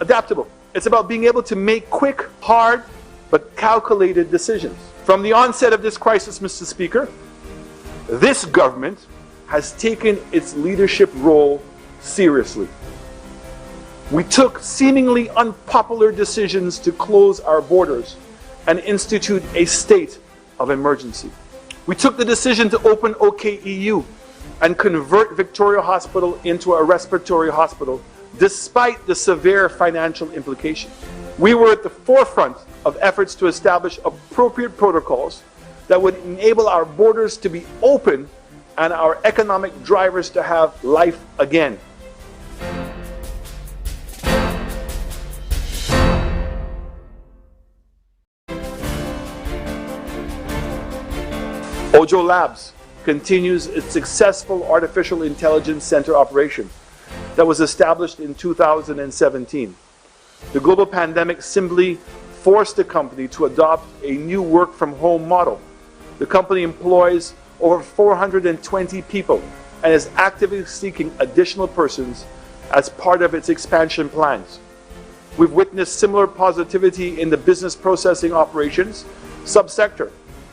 adaptable. It's about being able to make quick, hard, but calculated decisions. From the onset of this crisis, Mr. Speaker, this government has taken its leadership role seriously. We took seemingly unpopular decisions to close our borders and institute a state of emergency. We took the decision to open OKEU and convert Victoria Hospital into a respiratory hospital, despite the severe financial implications. We were at the forefront of efforts to establish appropriate protocols that would enable our borders to be open and our economic drivers to have life again. Ojo Labs continues its successful artificial intelligence center operation that was established in 2017. The global pandemic simply forced the company to adopt a new work from home model. The company employs over 420 people and is actively seeking additional persons as part of its expansion plans. We've witnessed similar positivity in the business processing operations subsector.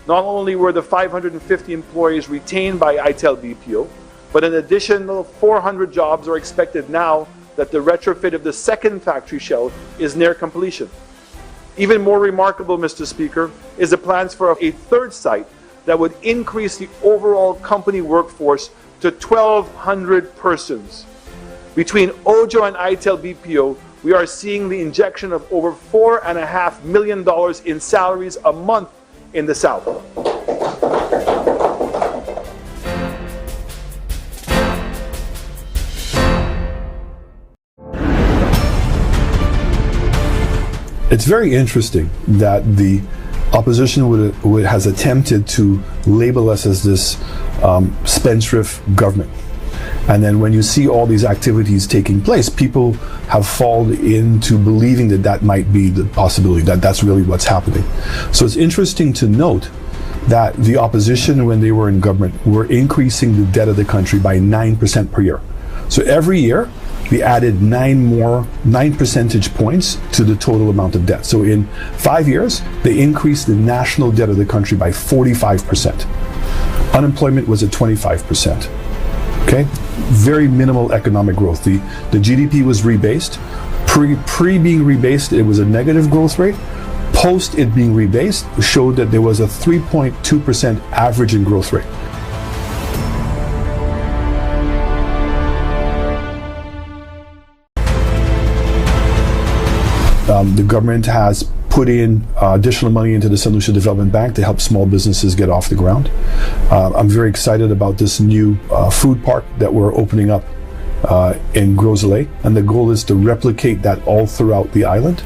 Not only were the 550 employees retained by ITEL BPO, but an additional 400 jobs are expected now that the retrofit of the second factory shell is near completion. Even more remarkable, Mr. Speaker, is the plans for a third site that would increase the overall company workforce to 1,200 persons. Between Ojo and ITEL BPO, we are seeing the injection of over $4.5 million in salaries a month in the South. It's very interesting that the opposition has attempted to label us as this spendthrift government. And then when you see all these activities taking place, people have fallen into believing that that might be the possibility, that that's really what's happening. So it's interesting to note that the opposition, when they were in government, were increasing the debt of the country by 9% per year. So every year, we added 9 percentage points to the total amount of debt. So in 5 years, they increased the national debt of the country by 45%. Unemployment was at 25%. Okay, very minimal economic growth. The GDP was rebased. Pre being rebased, it was a negative growth rate. Post it being rebased, showed that there was a 3.2% average in growth rate. The government has put in additional money into the St. Lucia Development Bank to help small businesses get off the ground. I'm very excited about this new food park that we're opening up in Gros Islet, and the goal is to replicate that all throughout the island.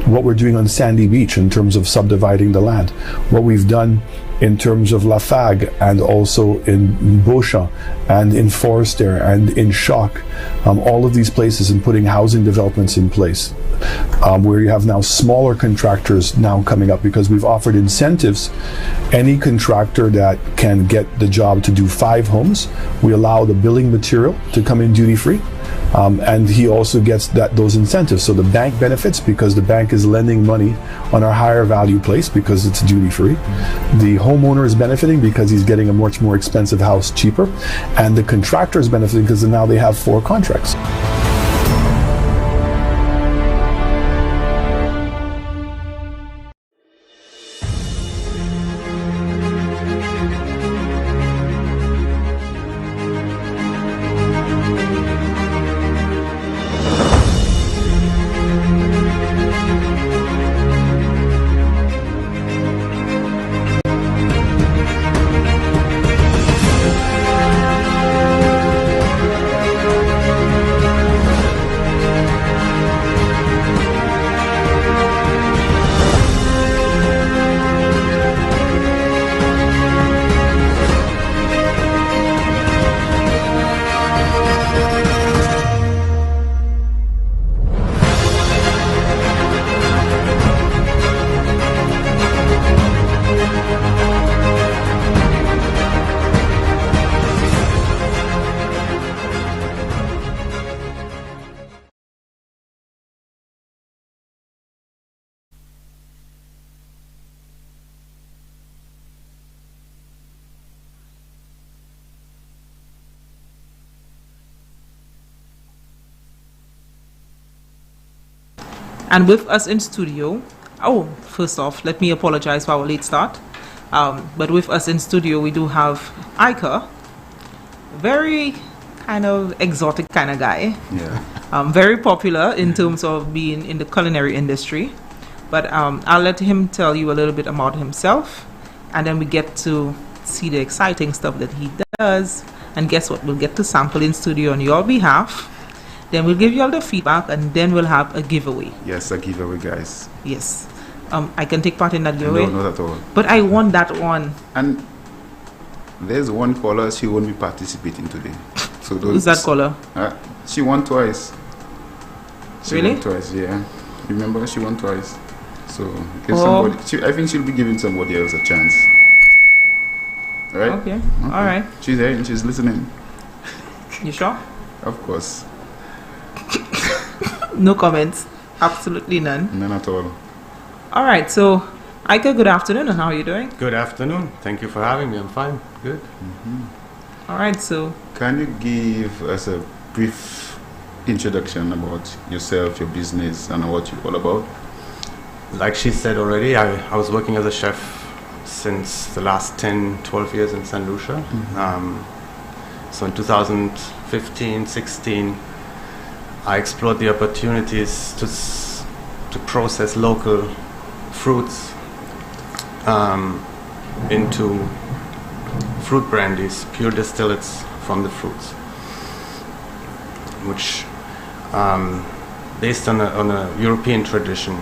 What we're doing on Sandy Beach in terms of subdividing the land, what we've done in terms of Lafague and also in Beauchamp and in Forestier and in Choc, all of these places, and putting housing developments in place, where you have now smaller contractors now coming up, because we've offered incentives. Any contractor that can get the job to do 5 homes, we allow the building material to come in duty free. And he also gets those incentives. So the bank benefits because the bank is lending money on our higher value place because it's duty free. The homeowner is benefiting because he's getting a much more expensive house cheaper. And the contractor is benefiting because now they have 4 contracts. And with us in studio, first off, let me apologize for our late start. But with us in studio, we do have Iker, very kind of exotic kind of guy. Yeah. Very popular in terms of being in the culinary industry. But I'll let him tell you a little bit about himself, and then we get to see the exciting stuff that he does. And guess what? We'll get to sample in studio on your behalf. Then we'll give you all the feedback, and then we'll have a giveaway. Yes, a giveaway, guys. Yes. I can take part in that giveaway. No, not at all. But I want that one. And there's one caller, she won't be participating today. So Who's that caller? She won twice. She Really? won twice, yeah. Remember, she won twice. So give Oh. somebody. I think she'll be giving somebody else a chance. Right? Okay. All right. She's there and she's listening. You sure? Of course. No comments. Absolutely none. None at all. All right. So, Iker, good afternoon, and how are you doing? Good afternoon. Thank you for having me. I'm fine. Good. All right. So, Can you give us a brief introduction about yourself, your business, and what you're all about? Like she said already, I was working as a chef since the last 10, 12 years in St. Lucia. So in 2015, 16, I explored the opportunities to process local fruits into fruit brandies, pure distillates from the fruits, which based on a European tradition.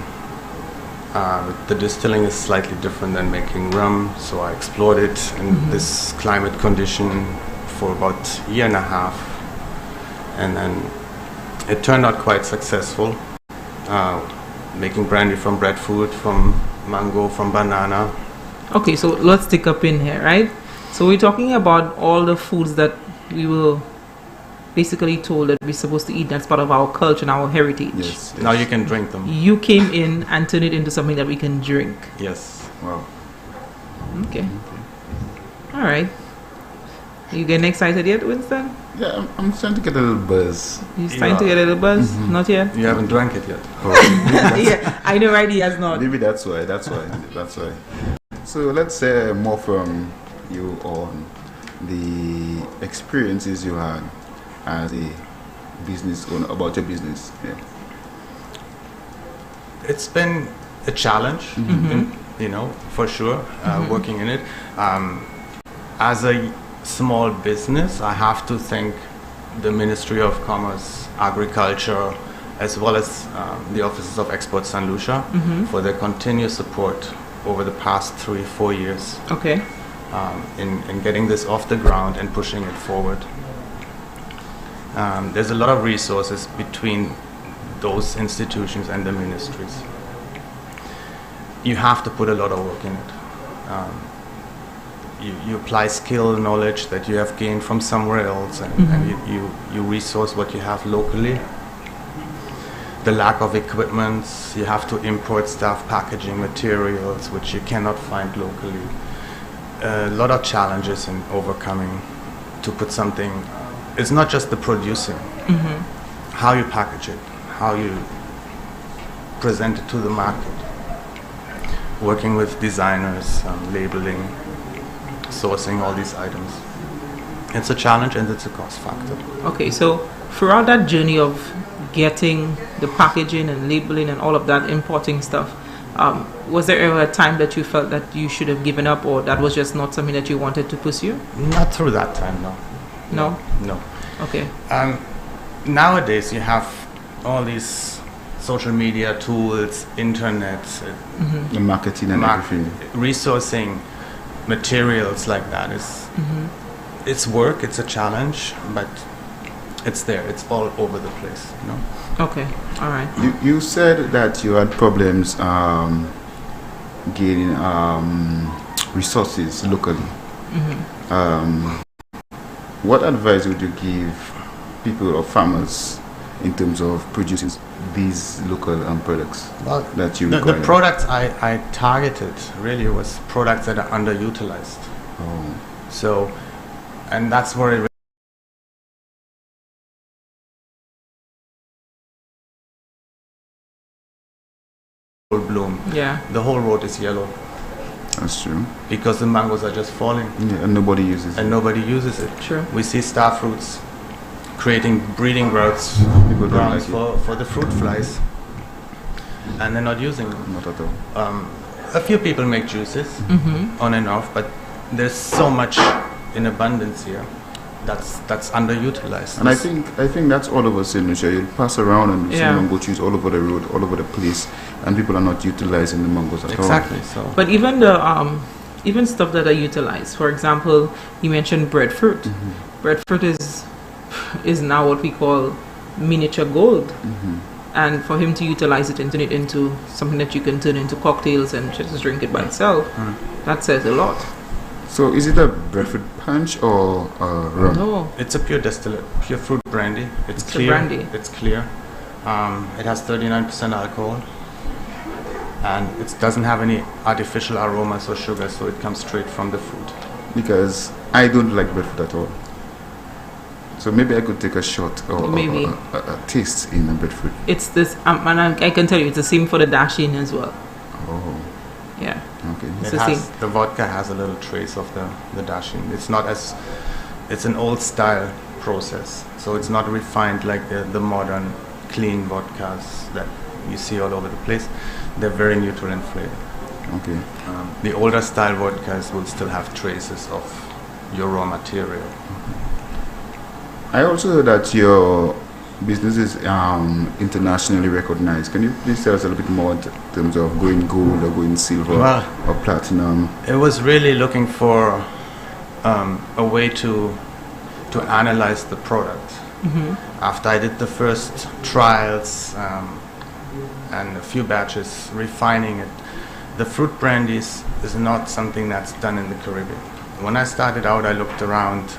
The distilling is slightly different than making rum, so I explored it in this climate condition for about a year and a half, and then it turned out quite successful. Making brandy from breadfruit, from mango, from banana. okay. So let's take a pin here, right? So we're talking about all the foods that we were basically told that we're supposed to eat. That's part of our culture and our heritage. Yes. Now you can drink them. You came in and turned it into something that we can drink. Yes. Wow. Okay. All right. You getting excited yet, Winston? Yeah, I'm starting to get a little buzz. You starting to get a little buzz? Not yet? You haven't drank it yet. Yeah, I know, right? He has not. Maybe that's why. That's why. So let's say more from you on the experiences you had as a business owner, about your business. Yeah. It's been a challenge, for sure, working in it. As a small business, I have to thank the Ministry of Commerce, Agriculture, as well as the offices of Export St. Lucia for their continuous support over the past 3-4 years Okay. in getting this off the ground and pushing it forward. There's a lot of resources between those institutions and the ministries. You have to put a lot of work in it. You apply skill, knowledge that you have gained from somewhere else, and you resource what you have locally. The lack of equipment, you have to import stuff, packaging materials, which you cannot find locally. A lot of challenges in overcoming to put something. It's not just the producing, how you package it, how you present it to the market. Working with designers, labeling, sourcing all these items. It's a challenge and it's a cost factor. Okay, so throughout that journey of getting the packaging and labeling and all of that, importing stuff, was there ever a time that you felt that you should have given up, or that was just not something that you wanted to pursue? Not through that time, no. No? No. Okay. Nowadays you have all these social media tools, internet, The marketing and everything. resourcing materials like that is it's work, it's a challenge, but it's there, it's all over the place, Okay. All right. You said that you had problems gaining resources locally. What advice would you give people or farmers in terms of producing these local products that you require? The products I targeted really was products that are underutilized. Oh. So, and that's where it bloom. Yeah. The whole road is yellow That's true. because the mangoes are just falling Yeah, and nobody uses it. and nobody uses it. True. We see star fruits creating breeding grounds, People don't like it. for the fruit flies, and they're not using them. Not at all. A few people make juices on and off, but there's so much in abundance here that's underutilized. And I think that's all over St. Lucia. You pass around and you see Yeah. mango trees all over the road, all over the place, and people are not utilizing the mangoes at all. Exactly. So But even the even stuff that are utilized. For example, you mentioned breadfruit. Breadfruit is now what we call miniature gold. And for him to utilize it and turn it into something that you can turn into cocktails and just drink it by itself, that says a lot. So is it a breadfruit punch or rum? No, it's a pure distillate, pure fruit brandy. It's a clear. brandy. It's clear. It has 39% alcohol, and it doesn't have any artificial aromas or sugar, so it comes straight from the fruit. Because I don't like breadfruit at all. So maybe I could take a shot or Maybe. a taste in the breadfruit. it's this, and I can tell you, it's the same for the Dashin as well. Oh, Yeah. okay. It's It the has, same. the vodka has a little trace of the Dashin. It's not as, it's an old style process, so it's not refined like the modern clean vodkas that you see all over the place. They're very neutral in flavor. Okay. The older style vodkas will still have traces of your raw material. I also heard that your business is internationally recognized. Can you please tell us a little bit more in terms of going gold or going silver Well, or platinum? it was really looking for a way to analyze the product. After I did the first trials and a few batches refining it, the fruit brandies is not something that's done in the Caribbean. When I started out, I looked around.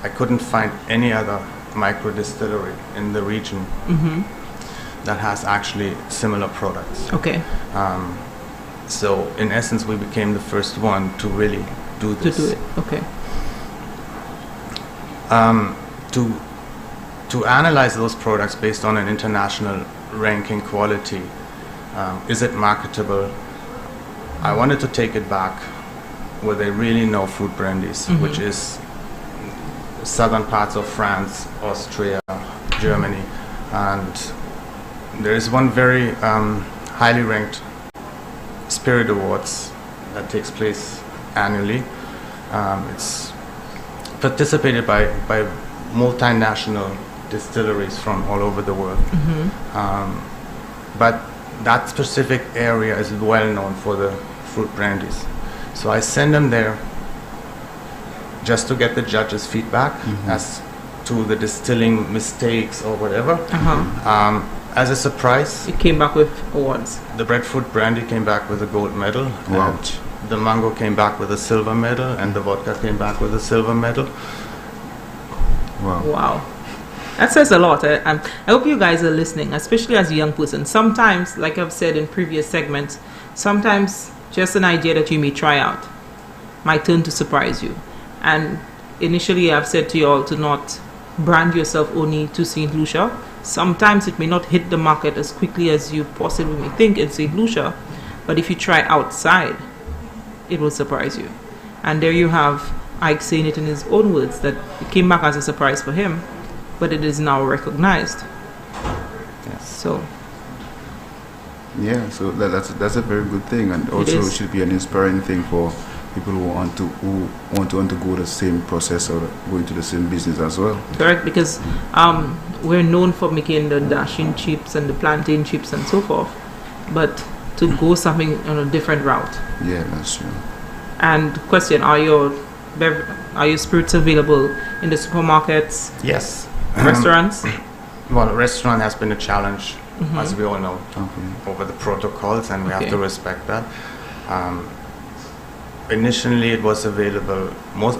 I couldn't find any other micro distillery in the region that has actually similar products. Okay. So in essence, we became the first one to really do To this. do it. Okay. To analyze those products based on an international ranking quality, is it marketable? I wanted to take it back where they really know fruit brandies, which is southern parts of France, Austria, Germany, and there is one very highly ranked Spirit Awards that takes place annually. It's participated by multinational distilleries from all over the world. But that specific area is well known for the fruit brandies. So I send them there just to get the judges' feedback as to the distilling mistakes or whatever. As a surprise, It came back with awards. the breadfruit brandy came back with a gold medal. Wow. And the mango came back with a silver medal, and the vodka came back with a silver medal. Wow. Wow. That says a lot. I hope you guys are listening, especially as a young person. Sometimes, like I've said in previous segments, sometimes just an idea that you may try out might turn to surprise you. And initially, I've said to you all to not brand yourself only to St. Lucia. Sometimes it may not hit the market as quickly as you possibly may think in St. Lucia, but if you try outside, it will surprise you. And there you have Ike saying it in his own words, that it came back as a surprise for him, but it is now recognized. Yes. So, Yeah, so that's a very good thing, and also is. should be an inspiring thing for people who want to undergo the same process or go into the same business as well. correct, because we're known for making the Dashin chips and the plantain chips and so forth, but to go something on a different route. Yeah, that's true. And question, are your spirits available in the supermarkets, Yes. restaurants? Well, restaurant has been a challenge, as we all know, Okay. over the protocols, and we have Okay. to respect that. Initially, it was available.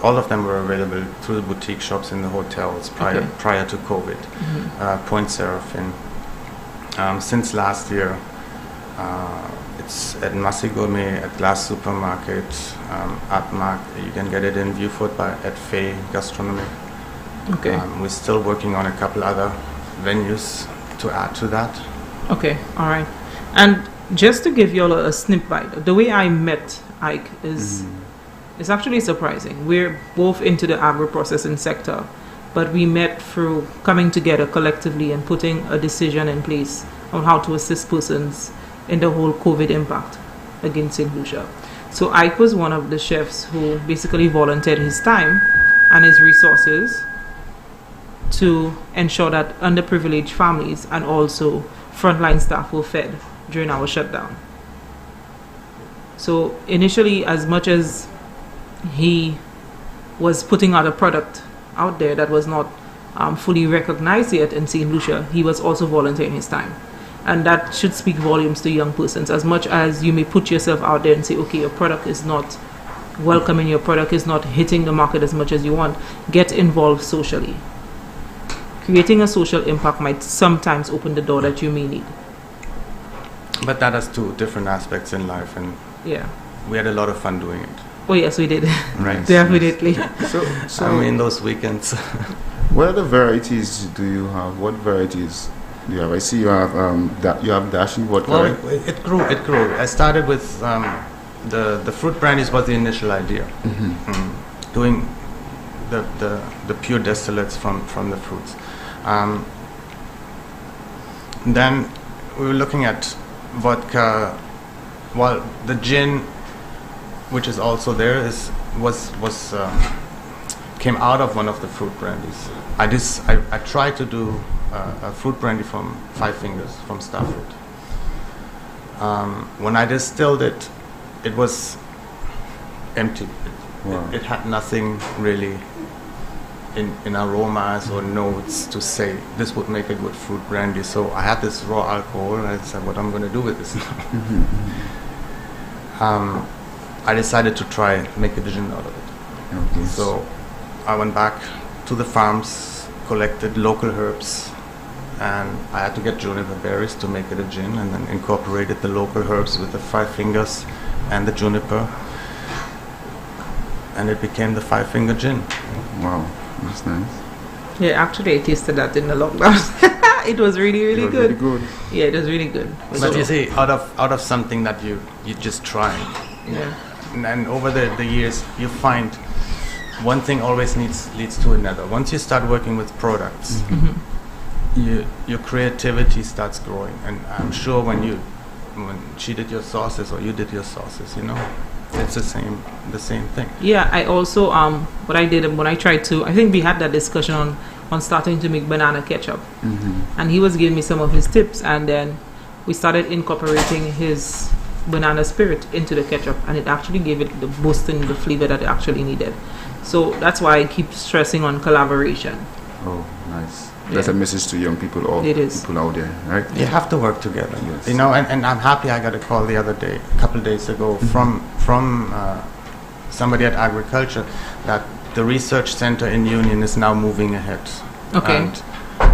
All of them were available through the boutique shops in the hotels prior to COVID. Point Seraphine. Since last year, it's at Massy Gourmet, at Glass Supermarket, at Mark. You can get it in Viewfort at Fay Gastronomy. Okay. We're still working on a couple other venues to add to that. Okay, all right. And Just to give you all a snippet, the way I met Ike is actually surprising. We're both into the agro-processing sector, but we met through coming together collectively and putting a decision in place on how to assist persons in the whole COVID impact against St. Lucia. So Ike was one of the chefs who basically volunteered his time and his resources to ensure that underprivileged families and also frontline staff were fed during our shutdown. So initially, as much as he was putting out a product out there that was not fully recognized yet in St. Lucia, he was also volunteering his time. And that should speak volumes to young persons. As much as you may put yourself out there and say, okay, your product is not welcoming, your product is not hitting the market as much as you want, get involved socially. Creating a social impact might sometimes open the door that you may need. But that has two different aspects in life, and Yeah. we had a lot of fun doing it. Oh, yes, we did. Right. Definitely. So I mean, those weekends. what other varieties do you have? What varieties do you have? I see you have you have dashing vodka. Well, Right? it grew. It grew. I started with the fruit brandies was the initial idea. Doing the pure distillates from the fruits. Then we were looking at vodka. Well, the gin, which is also there, came out of one of the fruit brandies. I tried to do a fruit brandy from Five Fingers from Starfruit. When I distilled it, it was empty. Wow. It had nothing really in aromas or notes to say this would make a good fruit brandy. So I had this raw alcohol, and I said, what I'm going to do with this now? I decided to try make a gin out of it. Okay. So I went back to the farms, collected local herbs, and I had to get juniper berries to make it a gin, and then incorporated the local herbs with the Five Fingers and the juniper, and it became the Five Finger Gin. Wow, that's nice. Yeah, actually, I tasted that in the lockdown. It was really, really It was good. really good. Yeah, it was really good. But you see, out of something that you just try, Yeah. and over the years you find one thing always leads to another. Once you start working with products, your creativity starts growing, and I'm sure when she did your sauces or you did your sauces, it's the same thing. Yeah, I also what I did when I tried to, I think we had that discussion on starting to make banana ketchup, and he was giving me some of his tips, and then we started incorporating his banana spirit into the ketchup, and it actually gave it the boost in the flavor that it actually needed. So that's why I keep stressing on collaboration. Oh, nice. That's Yeah. a message to young people, all It is. people out there, right? You have to work together, Yes. and I'm happy I got a call the other day, a couple of days ago, from somebody at agriculture that the research center in Union is now moving ahead. Okay. And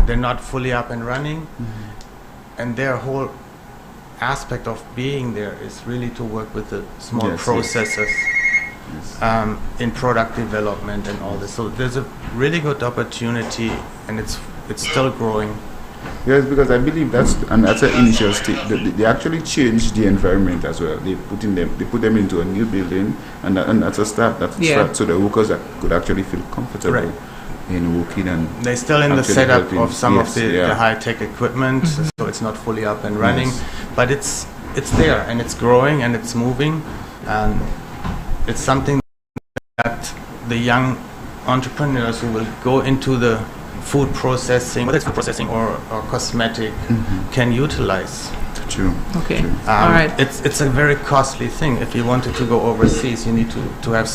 they're not fully up and running, and their whole aspect of being there is really to work with the small Yes, yes. processors Yes. in product development and all this. So there's a really good opportunity, and it's still growing. Yes, because I believe that's an initial stage. They actually changed the environment as well. They put them into a new building, and that's a start. That's a Yeah. start, so the workers could actually feel comfortable Right. in working and They're still in the actually setup helping. of some Yes, of the yeah. high-tech equipment, so it's not fully up and running, Yes. but it's there, and it's growing, and it's moving, and it's something that the young entrepreneurs who will go into the food processing, whether it's food processing or cosmetic, can utilize. true. Okay. True. All right. It's a very costly thing. If you wanted to go overseas, you need to have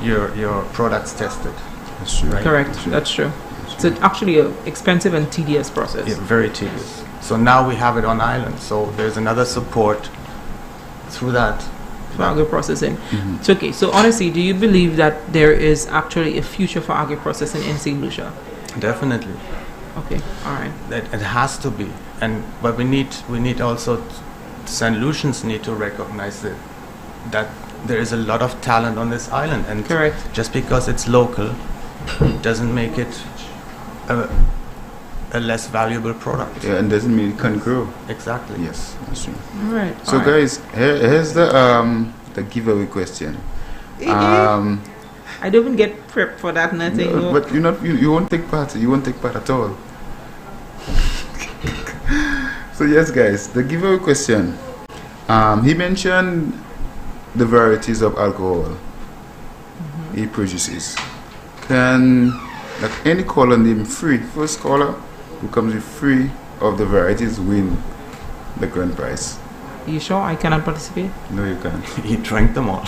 your products tested. That's true. Right. Correct. That's true. It's actually an expensive and tedious process. Yeah, very tedious. So now we have it on island. So there's another support through that. For agri-processing. So, okay, so honestly, do you believe that there is actually a future for agri-processing in St. Lucia? Definitely, Okay, all right. it has to be. But we need also St. Lucians need to recognize that there is a lot of talent on this island, and Correct. just because it's local doesn't make it a less valuable product. Yeah, and doesn't mean it can't grow. Exactly. Yes, that's true. All right. So, all right. guys, here's the giveaway question. Um, I don't even get prepped for that, nothing. no, but you won't take part. You won't take part at all. So yes, guys, the giveaway question. He mentioned the varieties of alcohol he produces. Can like any caller name three? First caller who comes with three of the varieties win the grand prize. You sure I cannot participate? No, you can't. He drank them all.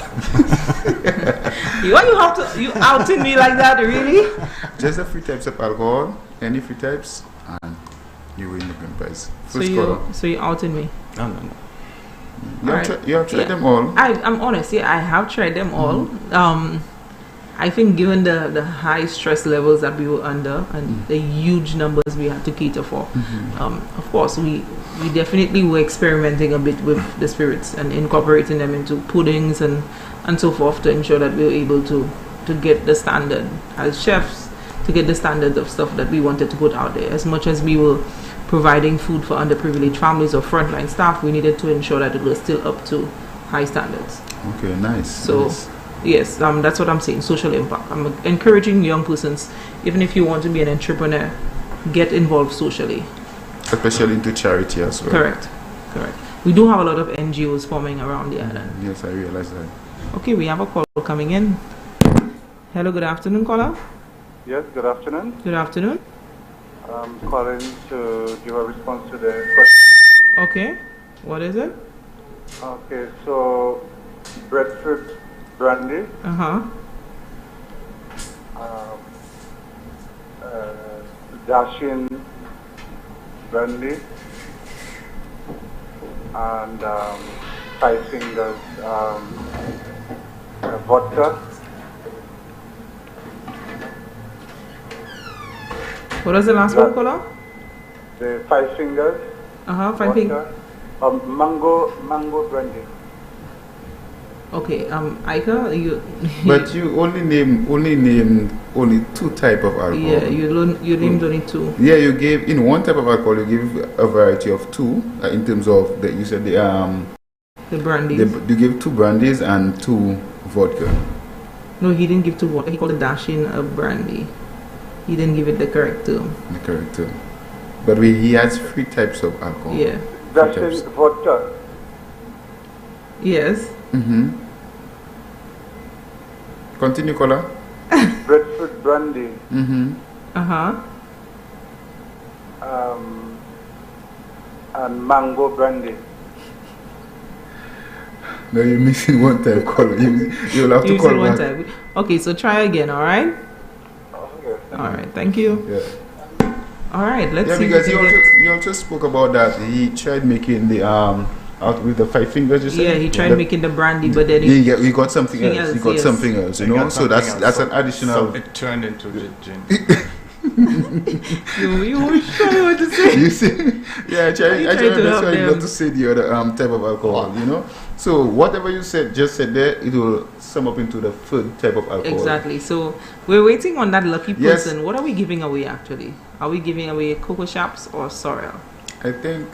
You outed me like that, really? Just the three types of alcohol, any three types, and you win the grand prize. So First caller. you outed me. No. You have tried Yeah. them all. I'm honest, yeah, I have tried them all. I think given the high stress levels that we were under and the huge numbers we had to cater for, of course we definitely were experimenting a bit with the spirits and incorporating them into puddings and so forth to ensure that we were able to get the standard as chefs, to get the standard of stuff that we wanted to put out there. As much as we were providing food for underprivileged families or frontline staff, we needed to ensure that it was still up to high standards. Okay, nice. So, nice. yes, that's what I'm saying, social impact. I'm encouraging young persons, even if you want to be an entrepreneur, get involved socially. Especially into charity as well. Correct. We do have a lot of NGOs forming around the island. Yes, I realize that. Okay, we have a call coming in. Hello, good afternoon, caller. Yes, good afternoon. Good afternoon. I'm calling to give a response to the question. Okay, what is it? Okay, so breadfruit brandy, Uh-huh. dashing brandy, and Five Fingers vodka. What was the last one, caller? The Five Fingers Five vodka. fingers. Mango brandy. Okay, Aika, you. But you only named two type of alcohol. Yeah, you named only two. Yeah, you gave in one type of alcohol. You gave a variety of two in terms of the you said The brandies. you gave two brandies and two vodka. No, he didn't give two water. He called it dashing a brandy. He didn't give it the correct term. The correct term. But he has three types of alcohol. Yeah. Dashing vodka. Yes. Mm-hmm. Continue, caller. Breadfruit brandy. Mm-hmm. Uh-huh. And mango brandy. No, you're missing one time, caller. You'll have to You call said one back. time. Okay, so try again, alright? Okay. Alright, thank you. Yeah. Alright, let's Yeah, see. because if we he can also spoke about that. He tried making the out with the Five Fingers. You said. get- he tried The- making the brandy, but then He got something Something else. He else, got yes. something else. You They know, got so something that's else. an additional. So it turned into gin. you were sure what to say. You see, yeah, I You tried to that's help why you them. not to say the other type of alcohol. You know, so whatever you just said there, it will sum up into the third type of alcohol. Exactly. So we're waiting on that lucky Yes. person. What are we giving away actually? Are we giving away Cocoa Shops or Sorrel? I think.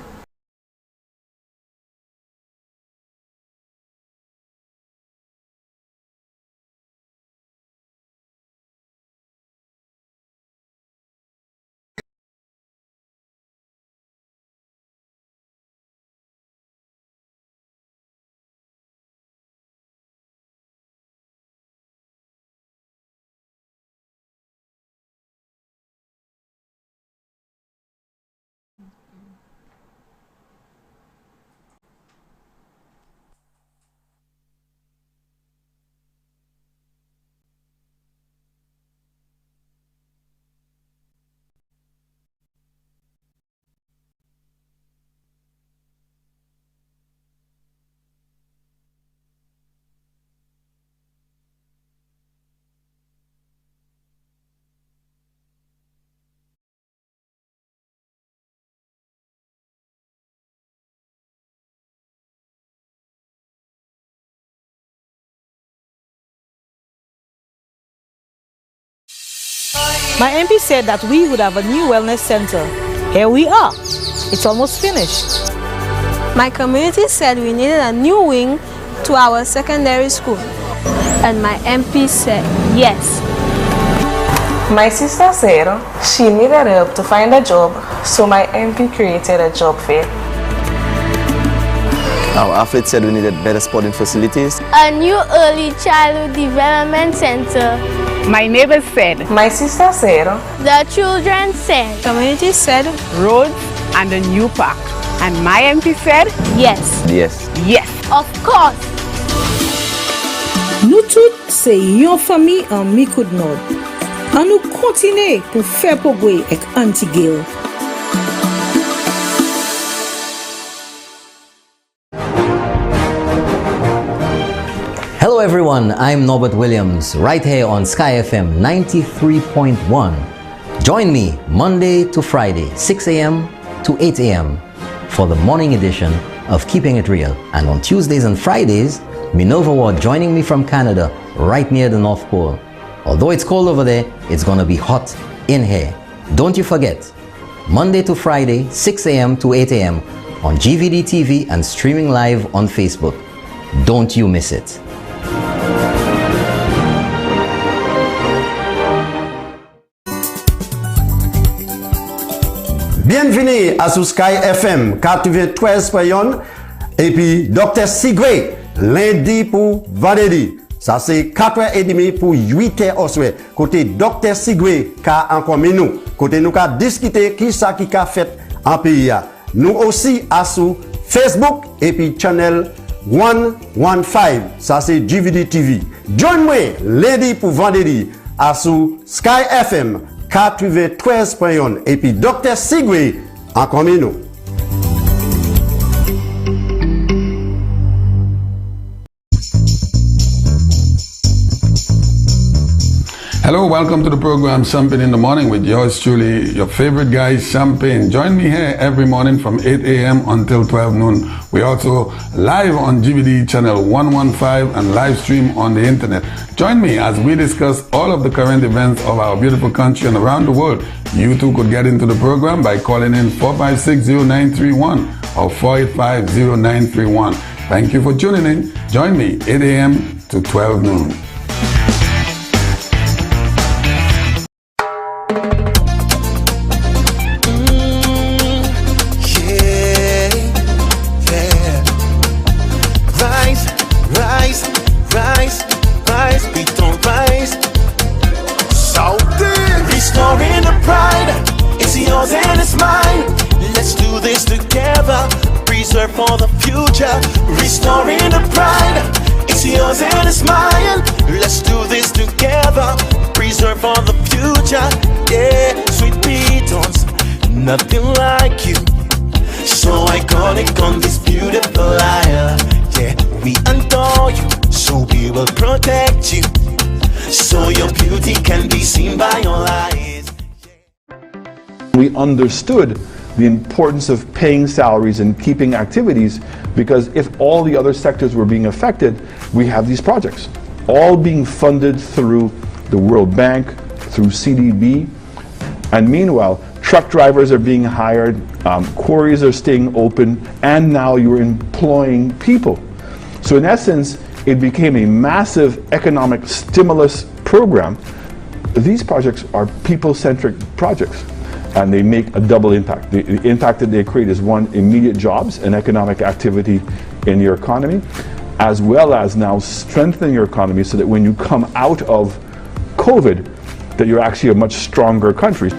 My MP said that we would have a new wellness center. Here we are. It's almost finished. My community said we needed a new wing to our secondary school. And my MP said yes. My sister said she needed help to find a job, so my MP created a job fair. Our athlete said we needed better sporting facilities. A new early childhood development center. My neighbors said. My sister said. The children said. Community said. Roads and a new park. And my MP said. Yes. Yes. Yes. Of course. Nous tous, c'est yon famille en Micoud Nord. À nous continuer pour faire progrès avec Antigale. Hello everyone, I'm Norbert Williams, right here on Sky FM 93.1. Join me Monday to Friday, 6 a.m. to 8 a.m. for the morning edition of Keeping It Real. And on Tuesdays and Fridays, Minerva Ward joining me from Canada, right near the North Pole. Although it's cold over there, it's gonna be hot in here. Don't you forget, Monday to Friday, 6 a.m. to 8 a.m. on GVD TV and streaming live on Facebook. Don't you miss it. Bienvenue à sous Sky FM 93.1 et puis Dr. Sigwe lundi pour vendredi. Ça c'est 4h30 pour 8h au soir. Côté Dr. Sigwe ka encore nous. Côté nous ka discuter qui ça qui ka fait en pays. Nous aussi à sous Facebook et puis channel 115. Ça c'est GVD TV. Join-moi lundi pour vendredi à sous Sky FM 93.1 et puis Dr. Sigwe en commun. Hello, welcome to the program Champagne in the Morning with yours truly, your favorite guy, Champagne. Join me here every morning from 8 a.m. until 12 noon. We're also live on GVD channel 115 and live stream on the internet. Join me as we discuss all of the current events of our beautiful country and around the world. You too could get into the program by calling in 4560931 or 4850931. Thank you for tuning in. Join me 8 a.m. to 12 noon. For the future, restoring the pride. It's yours and it's mine. Let's do this together. Preserve for the future. Yeah, sweet Beatles, nothing like you. So iconic on this beautiful island. Yeah, we adore you, so we will protect you. So your beauty can be seen by all eyes. We understood the importance of paying salaries and keeping activities, because if all the other sectors were being affected, we have these projects all being funded through the World Bank, through CDB, and meanwhile truck drivers are being hired, quarries are staying open, and now you're employing people. So in essence, it became a massive economic stimulus program. These projects are people-centric projects, and they make a double impact. The impact that they create is, one, immediate jobs and economic activity in your economy, as well as now strengthening your economy so that when you come out of COVID, that you're actually a much stronger country.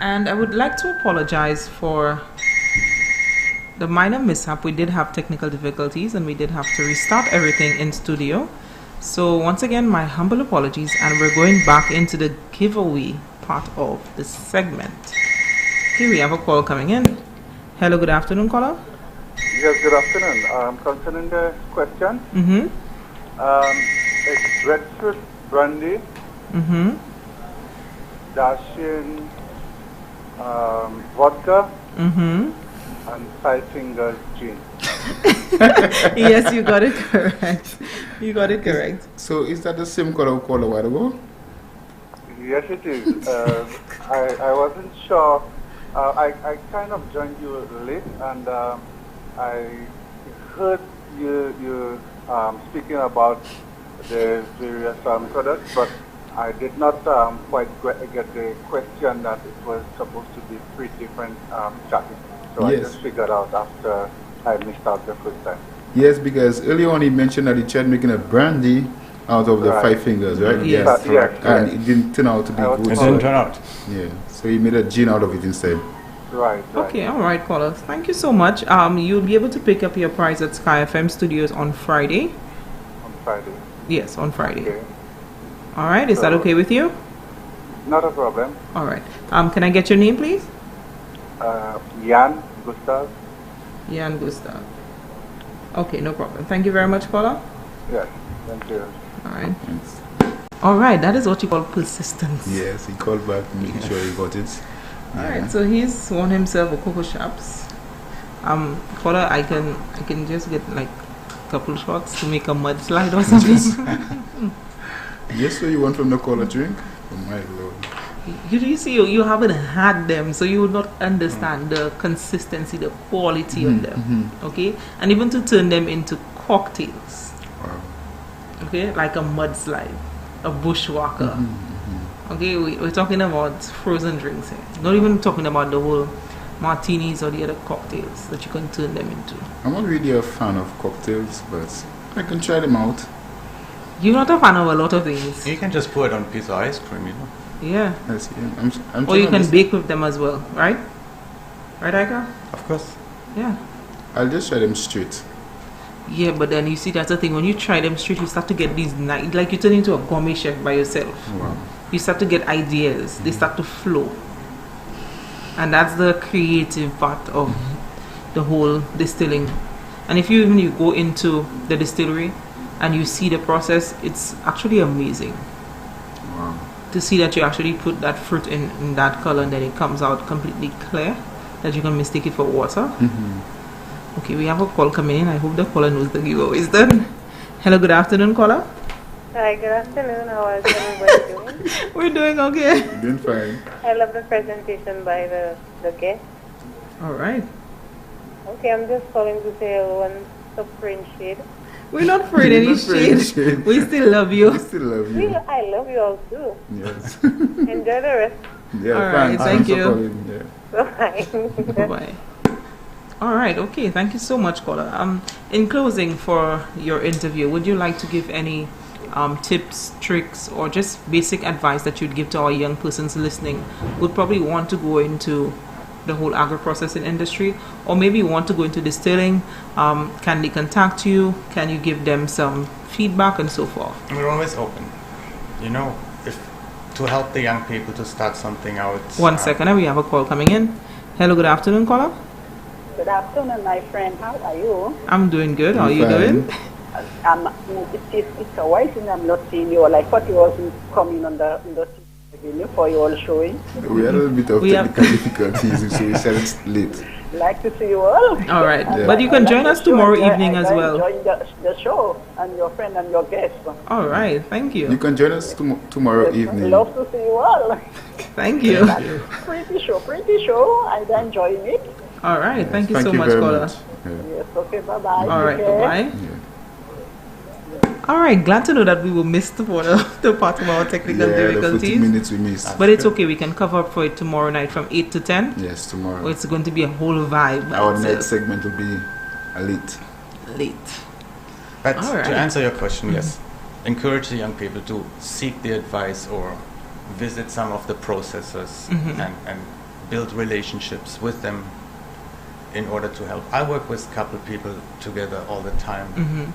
And I would like to apologize for the minor mishap. We did have technical difficulties and we did have to restart everything in studio. So once again, my humble apologies, and we're going back into the giveaway part of this segment. Here we have a call coming in. Hello, good afternoon, caller. Yes, good afternoon. Concerning the question, it's breadfruit brandy, dashing vodka, and Five Fingers Gin. Yes, you got it correct. You got it correct. So is that the same color we called a while ago? Yes, it is. I wasn't sure. I kind of joined you late, and I heard you speaking about the various products, but I did not quite get the question that it was supposed to be 3 different chapters. So Yes. I just figured out after I missed out the first time. Yes, because earlier on he mentioned that he tried making a brandy out of the Right. Five Fingers, right? Yes. Yes. And it didn't turn out to be good. It didn't turn out. Yeah. So he made a gin out of it instead. Right. Okay, all right, caller. Thank you so much. You'll be able to pick up your prize at Sky FM Studios on Friday. On Friday. Yes, on Friday. Okay. All right, is that okay with you? Not a problem. All right. Can I get your name, please? Jan Gustav. Jan Gustav. Okay, no problem. Thank you very much, caller. Yes. Thank you. All right. All right, that is what you call persistence. Yes, he called back, making sure he got it. All right, so he's won himself a Coco Shops. Caller, I can just get like a couple shots to make a mudslide or something. Yes, so you want from the caller drink? Oh my lord. You see, you haven't had them, so you would not understand the consistency, the quality of them. Okay, and even to turn them into cocktails. Wow. Okay, like a mudslide, a bushwalker. Okay, we're talking about frozen drinks here. Not even talking about the whole martinis or the other cocktails that you can turn them into. I'm not really a fan of cocktails, but I can try them out. You're not a fan of a lot of things. You can just pour it on a piece of ice cream, you know. Yeah. Yes, yeah. I'm Or you can just, bake with them as well, right? Right, Aika? Of course. Yeah. I'll just try them straight. Yeah, but then you see, that's the thing. When you try them straight, you start to get these nice, like you turn into a gourmet chef by yourself. Wow. You start to get ideas. They start to flow. And that's the creative part of the whole distilling. And if you go into the distillery and you see the process, it's actually amazing. Wow. To see that you actually put that fruit in that color and then it comes out completely clear, that you can mistake it for water. Okay, we have a call coming in. I hope the caller knows the giveaway is done. Hello, good afternoon, caller. Hi, good afternoon. How is everybody doing? We're doing okay. Doing fine. I love the presentation by the guest. All right. Okay, I'm just calling to say hello and stop spraying shade. We're not afraid any shade. We still love you. We still love you. I love you all too. Yes. Enjoy the rest. Yeah, all right, thank you. Bye. Bye-bye. All right, okay. Thank you so much, caller. In closing for your interview, would you like to give any tips, tricks, or just basic advice that you'd give to our young persons listening who would probably want to go into the whole agro-processing industry, or maybe want to go into distilling? Can they contact you? Can you give them some feedback and so forth? We're always open. You know, to help the young people to start something out. One second, we have a call coming in. Hello, good afternoon, caller. Good afternoon, my friend. How are you? I'm doing good. How are you doing? It's a while since I'm not seeing you. I thought you wasn't coming on the TV for your showing. We had a little bit of technical difficulties, so we said it's late. Like to see you all. All right, Yeah. but you can join us tomorrow evening as well. I enjoying the show and your friend and your guest. All right, thank you. You can join us tomorrow evening. Love to see you all. Thank you. Pretty show. I'm enjoying it. All right, thank you so much, caller. Yes, okay, bye-bye. All right, Okay. bye-bye. All right, glad to know that we will miss the part of our technical The 40 difficulties. minutes we missed. But it's okay, we can cover up for it tomorrow night from 8 to 10. Yes, tomorrow. It's going to be a whole vibe. Our It's, next segment will be late. But All right. to answer your question, yes, encourage the young people to seek the advice or visit some of the processors and build relationships with them in order to help. I work with a couple people together all the time,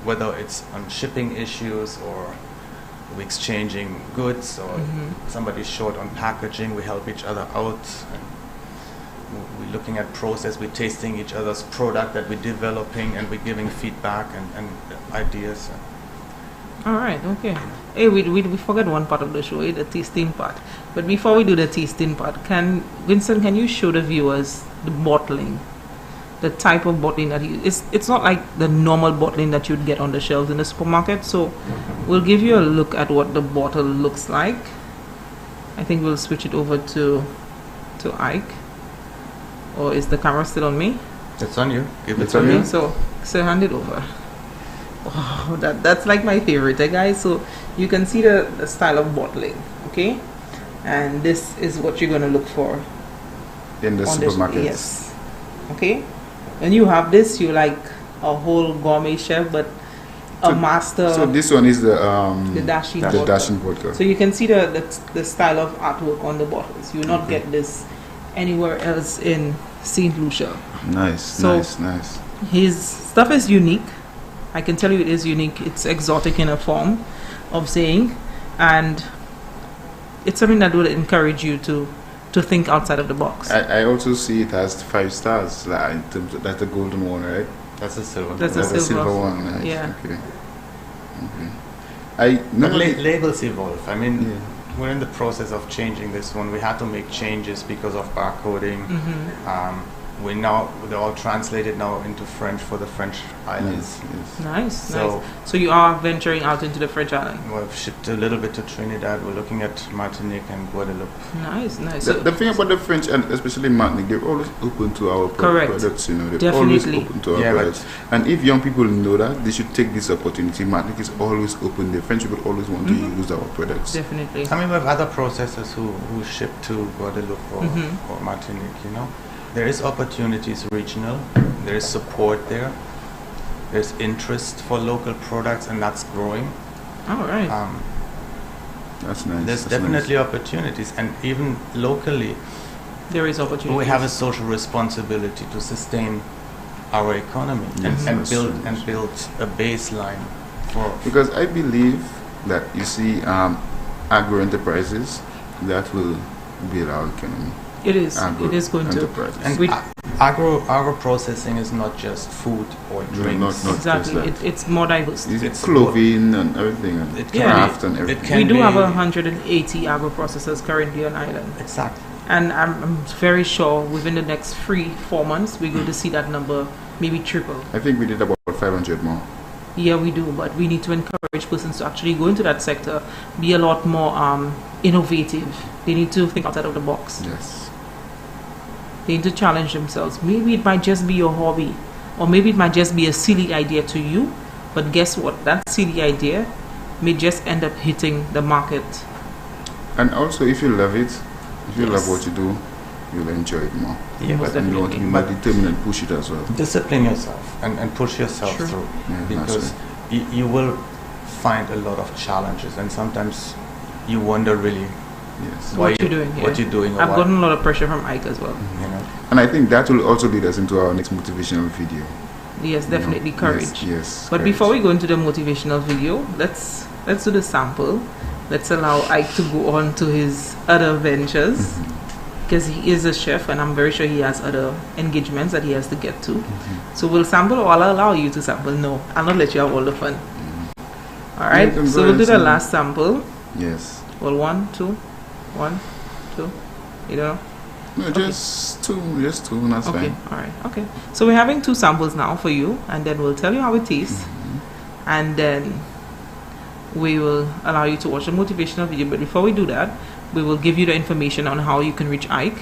whether it's on shipping issues or we're exchanging goods or somebody's short on packaging, we help each other out. And we're looking at process, we're tasting each other's product that we're developing, and we're giving feedback and ideas. All right, okay. Hey, we forgot one part of the show, the tasting part. But before we do the tasting part, Vincent, can you show the viewers the bottling? the type of bottling that it's not like the normal bottling that you'd get on the shelves in the supermarket. So we'll give you a look at what the bottle looks like. I think we'll switch it over to Ike. Or is the camera still on me? It's on you. Give it It's to on me. me. So hand it over. Oh, that's like my favorite, guys. So you can see the style of bottling, okay? And this is what you're gonna look for in the on supermarkets. Yes. Okay. When you have this, you're like a whole gourmet chef, but a master. So this one is the Dashin vodka. So you can see the style of artwork on the bottles. You will not get this anywhere else in St. Lucia. Nice, So nice. his stuff is unique. I can tell you it is unique. It's exotic in a form of saying, and it's something that will encourage you to think outside of the box. I also see it has 5 stars. Like in terms of, that's the golden one, right? That's the silver. That's the silver one. Nice. Yeah. Okay. But labels evolve. I mean, we're in the process of changing this one. We had to make changes because of barcoding. They're all translated now into French for the French islands. Nice. So you are venturing out into the French island. We've shipped a little bit to Trinidad. We're looking at Martinique and Guadeloupe. Nice. The thing about the French, and especially Martinique, they're always open to our products. You know, they're always open to our products. And if young people know that, they should take this opportunity. Martinique is always open. The French people always want to use our products. Definitely. I mean, we have other processors who ship to Guadeloupe or Martinique. You know. There is opportunities regional, there is support there, there's interest for local products, and that's growing. All right. That's nice. There's definitely opportunities, and even locally, there is opportunity. We have a social responsibility to sustain our economy and build a baseline for. Because I believe that you see agro enterprises that will build our economy. It is going to. And agro processing is not just food or drinks. Not exactly. It's more diverse. It's clothing and everything, and craft and everything. We do have 180 agro processors currently on island. Exactly. And I'm very sure within the next 3-4 months we're going to see that number maybe triple. I think we did about 500 more. Yeah, we do, but we need to encourage persons to actually go into that sector, be a lot more innovative. They need to think outside of the box. Yes. They need to challenge themselves. Maybe it might just be your hobby, or maybe it might just be a silly idea to you, but guess what? That silly idea may just end up hitting the market. And also, if you love it, if you love what you do, you'll enjoy it more. Yeah, and you want to be more determined and push it as well. Discipline yourself and push yourself through, because you will find a lot of challenges, and sometimes you wonder really. Yes. What you're doing here. What you're doing. I've gotten a lot of pressure from Ike as well. You know. And I think that will also lead us into our next motivational video. Yes, definitely courage. Yes. But before we go into the motivational video, let's do the sample. Let's allow Ike to go on to his other ventures, because he is a chef, and I'm very sure he has other engagements that he has to get to. So we'll sample, or I'll allow you to sample. No, I'll not let you have all the fun. All right. So we'll do the last sample. Yes. Well, 1, 2. 1, 2, you know? No, just two, that's fine. All right, okay. So we're having 2 samples now for you, and then we'll tell you how it tastes, and then we will allow you to watch a motivational video. But before we do that, we will give you the information on how you can reach Ike,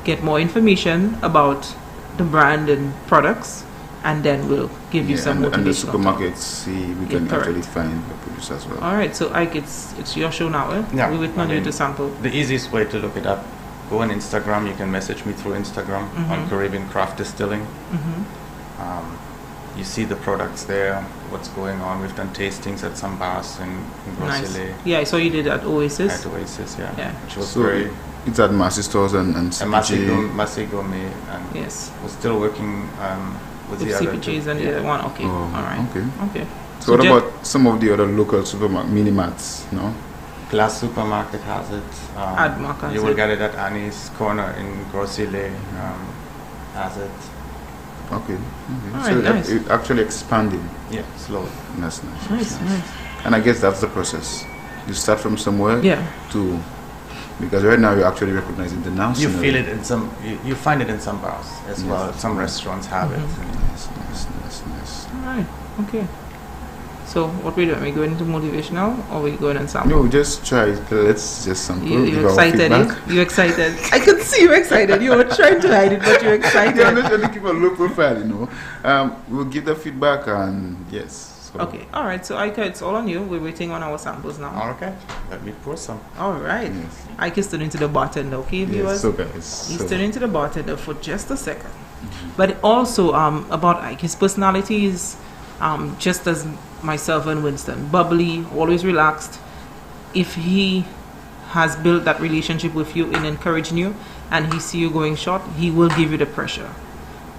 get more information about the brand and products, and then we'll give you some motivational. And the supermarkets, see, we can actually find the produce as well. All right, so Ike, it's your show now. Yeah, we're waiting on you to sample. The easiest way to look it up, go on Instagram. You can message me through Instagram on Caribbean Craft Distilling. You see the products there, what's going on. We've done tastings at some bars in Groseille. Nice. Yeah, I saw you did at Oasis. At Oasis, yeah. Which was so very... It's at Massy Stores and CPG. Massy Gourmet. And yes. We're still working with the CPGs other and the other one. Okay. All right. Okay. So what about some of the other local supermarket mini-mats, no? Glass Supermarket has it. Admark has you will get it at Annie's Corner in Groseille. Has it. Okay. All So right, nice. it actually expanding. Yeah, slowly. That's nice. Nice. And I guess that's the process. You start from somewhere to because right now you're actually recognized internationally. You feel it in some. You find it in some bars as well. Some restaurants have it. Nice. All right. Okay. So what we doing? We going into motivational, or we going on sample? No, just try. Let's just sample. You excited? You excited? I could see you excited. You were trying to hide it, but you're excited. I'm not trying to keep a low profile, you know. We'll give the feedback and yes. So. Okay. All right. So Ike, it's all on you. We're waiting on our samples now. Okay. Let me pour some. All right. Yes. Ike is turning to the bartender. Okay, viewers. So guys. He's turning to the bartender for just a second. But also about Ike, his personality is just as myself and Winston, bubbly, always relaxed. If he has built that relationship with you and encouraging you, and he see you going short, he will give you the pressure.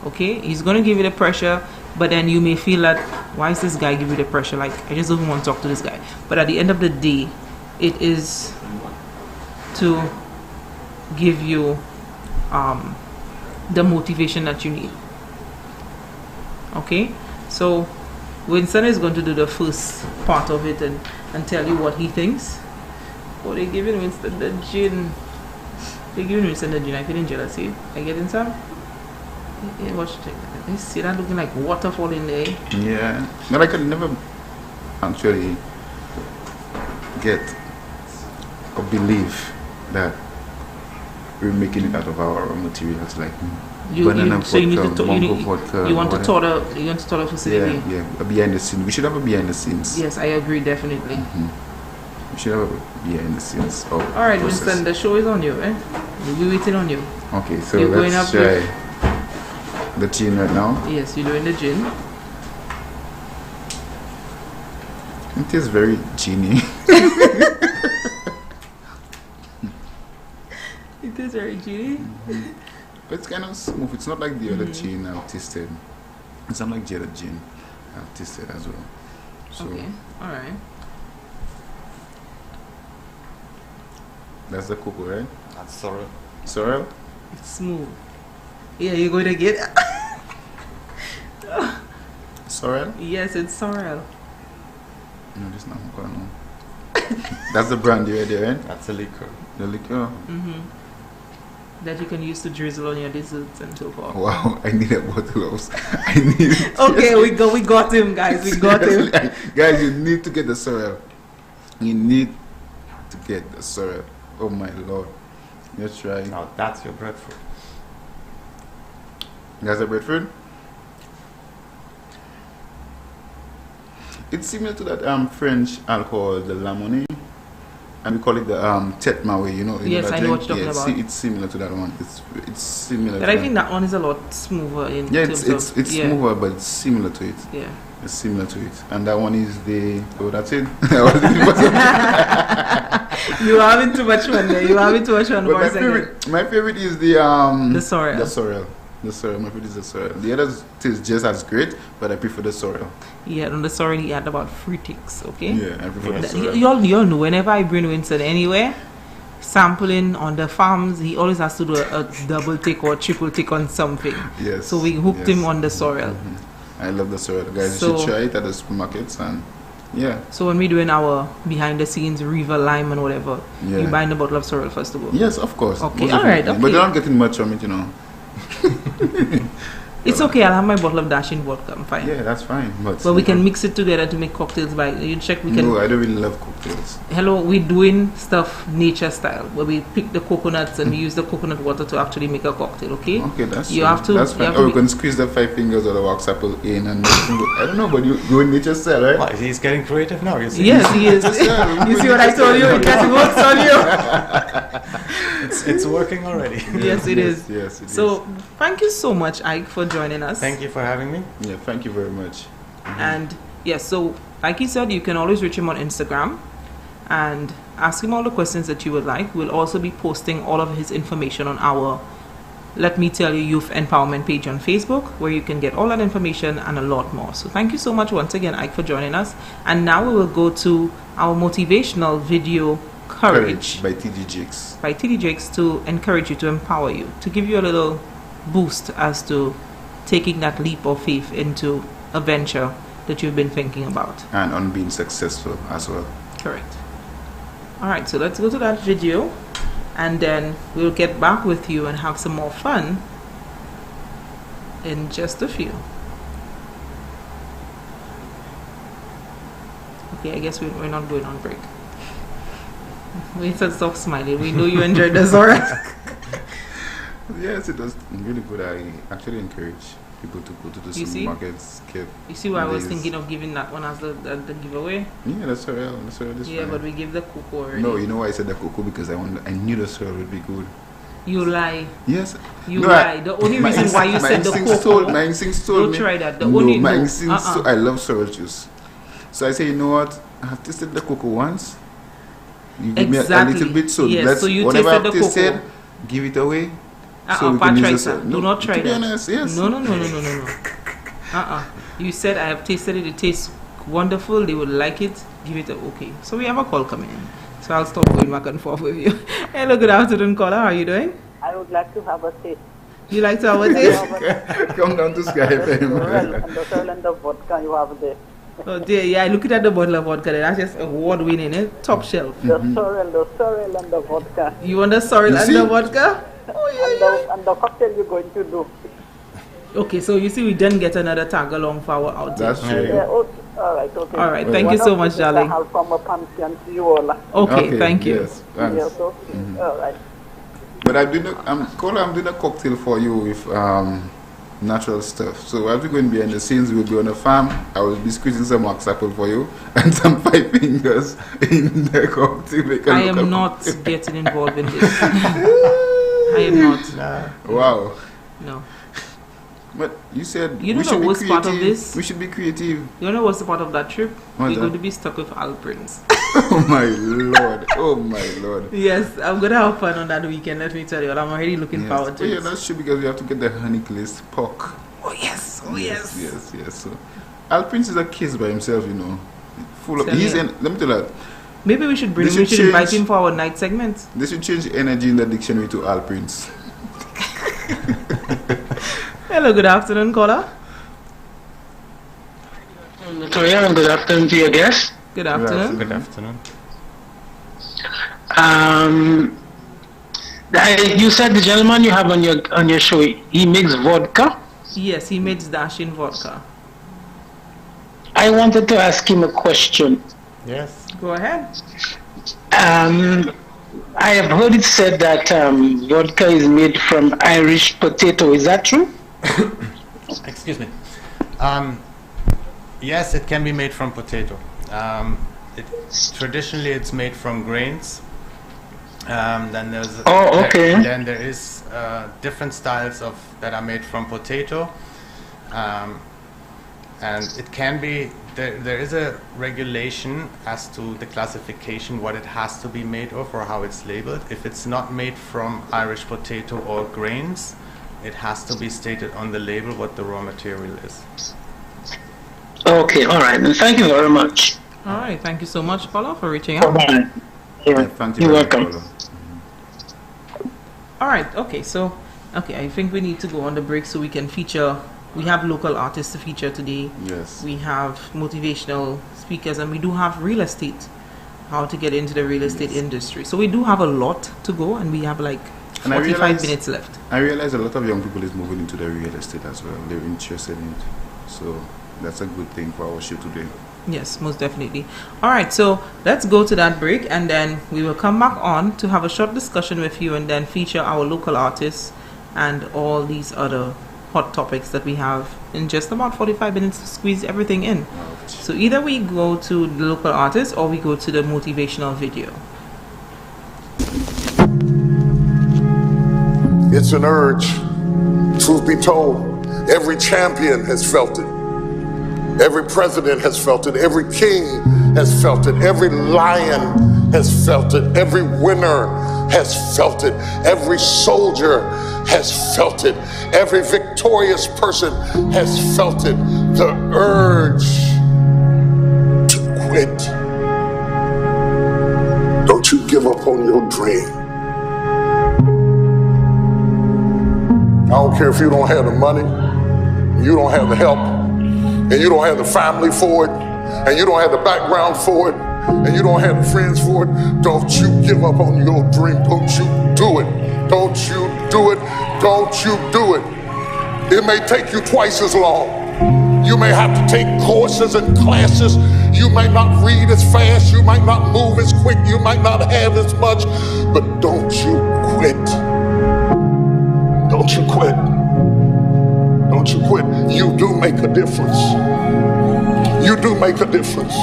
Okay, he's gonna give you the pressure, but then you may feel that, why is this guy giving you the pressure? Like, I just don't want to talk to this guy. But at the end of the day, it is to give you the motivation that you need. Okay, so Winston is going to do the first part of it and tell you what he thinks. Oh, they're giving Winston the gin. They're giving Winston the gin. I feel jealousy. I get in some. Yeah, watch it. You see that looking like waterfall in there? Yeah. But I could never actually get or believe that we're making it out of our materials like banana vodka, mango vodka. You want to tour the facility? Yeah, a behind the scenes. We should have a behind the scenes. Yes, I agree, definitely. We should have a behind the scenes. All right, Winston, the show is on you, eh? We'll be waiting on you. Okay, so let's try the gin right now. Yes, you're doing the gin. It is very ginny. It is very ginny. But it's kind of smooth. It's not like the other gin I've tasted. It's not like the other gin I've tasted as well. So okay, all right. That's the cocoa, right? That's sorrel. Sorrel? It's smooth. Yeah, you're going to get sorrel? Yes, it's sorrel. No, this is not cocoa, no. That's the brandy right there, right? That's the liquor. The liquor? That you can use to drizzle on your desserts and so forth. Wow, I need a bottle of. I need it. Okay, we got him, guys. We got him. Guys, you need to get the sorrel. You need to get the sorrel. Oh my lord. Let's try. Now that's your breadfruit. That's the breadfruit? It's similar to that French alcohol, the Lamoni. And we call it the Tete Mawe, you know. Yes, I know what you're talking about. It's similar to that one. It's similar. But I think that one is a lot smoother in terms it's of, smoother, but it's similar to it. Yeah. It's similar to it. And that one is the. Oh, that's it. You're having too much fun there. You're having too much fun for a second. My favorite is the sorrel. The sorrel. The sorrel. My favorite is the sorrel. The others taste just as great, but I prefer the sorrel. Yeah, on the sorrel he had about 3 ticks, okay? Yeah, I prefer the sorrel. Y'all know, whenever I bring Winston anywhere, sampling on the farms, he always has to do a double tick or triple tick on something. Yes. So we hooked him on the sorrel. I love the sorrel. Guys, you should try it at the supermarkets and yeah. So when we're doing our behind the scenes River Lime and whatever, you buying a bottle of sorrel first of all? Yes, of course. Okay, alright. Okay. But you're not getting much from it, you know. It's okay, I'll have my bottle of Dashing vodka, I'm fine. Yeah, that's fine. But we can mix it together to make cocktails by you check we can. No, I don't really love cocktails. Hello, we're doing stuff nature style where we pick the coconuts and we use the coconut water to actually make a cocktail, okay? Okay, that's you true. have to that's fine. Or you can squeeze the 5 fingers of the wax apple in and I don't know, but you go in nature style, right? Well, he's getting creative now, you see. Yes, he is. You see what I told you? It works on you. It's working already. Yes, it is. Yes, it is. So thank you so much, Ike, for joining us. Thank you for having me. Yeah, thank you very much. And yes, so like he said, you can always reach him on Instagram and ask him all the questions that you would like. We'll also be posting all of his information on our Let Me Tell You Youth Empowerment page on Facebook, where you can get all that information and a lot more. So thank you so much once again, Ike, for joining us. And now we will go to our motivational video, Courage by TD Jakes. By TD Jakes, to encourage you, to empower you, to give you a little boost as to taking that leap of faith into a venture that you've been thinking about. And on being successful as well. Correct. Alright, so let's go to that video and then we'll get back with you and have some more fun in just a few. Okay, I guess we're not going on break. We said stop smiling. We know you enjoyed this, alright? Yes, it was really good. I actually encourage people to go to the supermarkets. You see why I was thinking of giving that one as the giveaway? Yeah, the cereal. Yeah, but we give the cocoa already. No, you know why I said the cocoa? Because I knew the cereal would be good. You lie. Yes. You lie. The only reason why you said the cocoa. My instinct told me. Don't try that. My instinct I love cereal juice. So I say, you know what? I have tasted the cocoa once. You give me a little bit, so let's, so you whatever tasted I've the tasted, cocoa. give it away. So we can use it. Do not try that. To be honest, yes. No. You said I have tasted it. It tastes wonderful. They would like it. Give it a okay. So we have a call coming in. So I'll stop going back and forth with you. Hello, good afternoon, caller. How are you doing? I would like to have a taste. You like to have a taste? Come down to Skype. And the sorrel and the vodka you have there. Oh dear, yeah, looking at the bottle of vodka there. That's just award-winning, top shelf. The sorrel and the vodka. You want the sorrel and the vodka? Oh yeah. And the cocktail you're going to do. Okay, so you see we didn't get another tag along for our outing. That's true. Yeah, all right, okay. All right, thank you so much, darling. Okay, thank you. Yes, thanks. Yes, okay. All right. But I'm doing a cocktail for you with natural stuff. So as we're going behind the scenes, we'll be on a farm. I will be squeezing some wax apple for you and some 5 fingers in the cocktail. I am not getting involved in this. I am not. Nah. Wow. No. But you said you don't know what's part of this? We should be creative. You don't know what's the part of that trip? What's You're that? going to be stuck with Alprin's. Oh my lord. Oh my lord. Yes, I'm going to have fun on that weekend, let me tell you. I'm already looking forward to it. Yeah, that's true because we have to get the honey glazed pork. Oh yes, Yes. So Alprin's is a case by himself, you know. Full of let me tell you. Maybe we should invite him for our night segment. They should change energy in the dictionary to Alprin's. Hello, good afternoon, caller. Victoria, and good afternoon to your guest. Good afternoon. Good afternoon. You said the gentleman you have on your show, he makes vodka? Yes, he makes dashing vodka. I wanted to ask him a question. Yes. Go ahead. I have heard it said that vodka is made from Irish potato. Is that true? Excuse me. Yes, it can be made from potato. Traditionally, it's made from grains. Then there's then there is different styles that are made from potato, and it can be there is a regulation as to the classification, what it has to be made of or how it's labeled. If it's not made from Irish potato or grains, it has to be stated on the label what the raw material is. Okay, all right. And thank you very much. All right, thank you so much, caller, for reaching out. Thank you. You're welcome. All right, okay, I think we need to go on the break so we can feature. We have local artists to feature today. Yes. We have motivational speakers, and we do have real estate, how to get into the real estate industry. So we do have a lot to go, and we have like 45 minutes left. I realize a lot of young people is moving into the real estate as well. They're interested in it. So that's a good thing for our show today. Yes, most definitely. All right, so let's go to that break, and then we will come back on to have a short discussion with you and then feature our local artists and all these other hot topics that we have in just about 45 minutes to squeeze everything in. So either we go to the local artist or we go to the motivational video. It's an urge. Truth be told, every champion has felt it. Every president has felt it. Every king has felt it. Every lion has felt it. Every winner has felt it. Every soldier has felt it. Every victorious person has felt it. The urge to quit. Don't you give up on your dream. I don't care if you don't have the money, you don't have the help, and you don't have the family for it, and you don't have the background for it, and you don't have the friends for it, don't you give up on your dream. Don't you do it. Don't you do it. Don't you do it. It may take you twice as long. You may have to take courses and classes. You might not read as fast. You might not move as quick. You might not have as much. But don't you quit. Don't you quit. Don't you quit. You do make a difference. You do make a difference.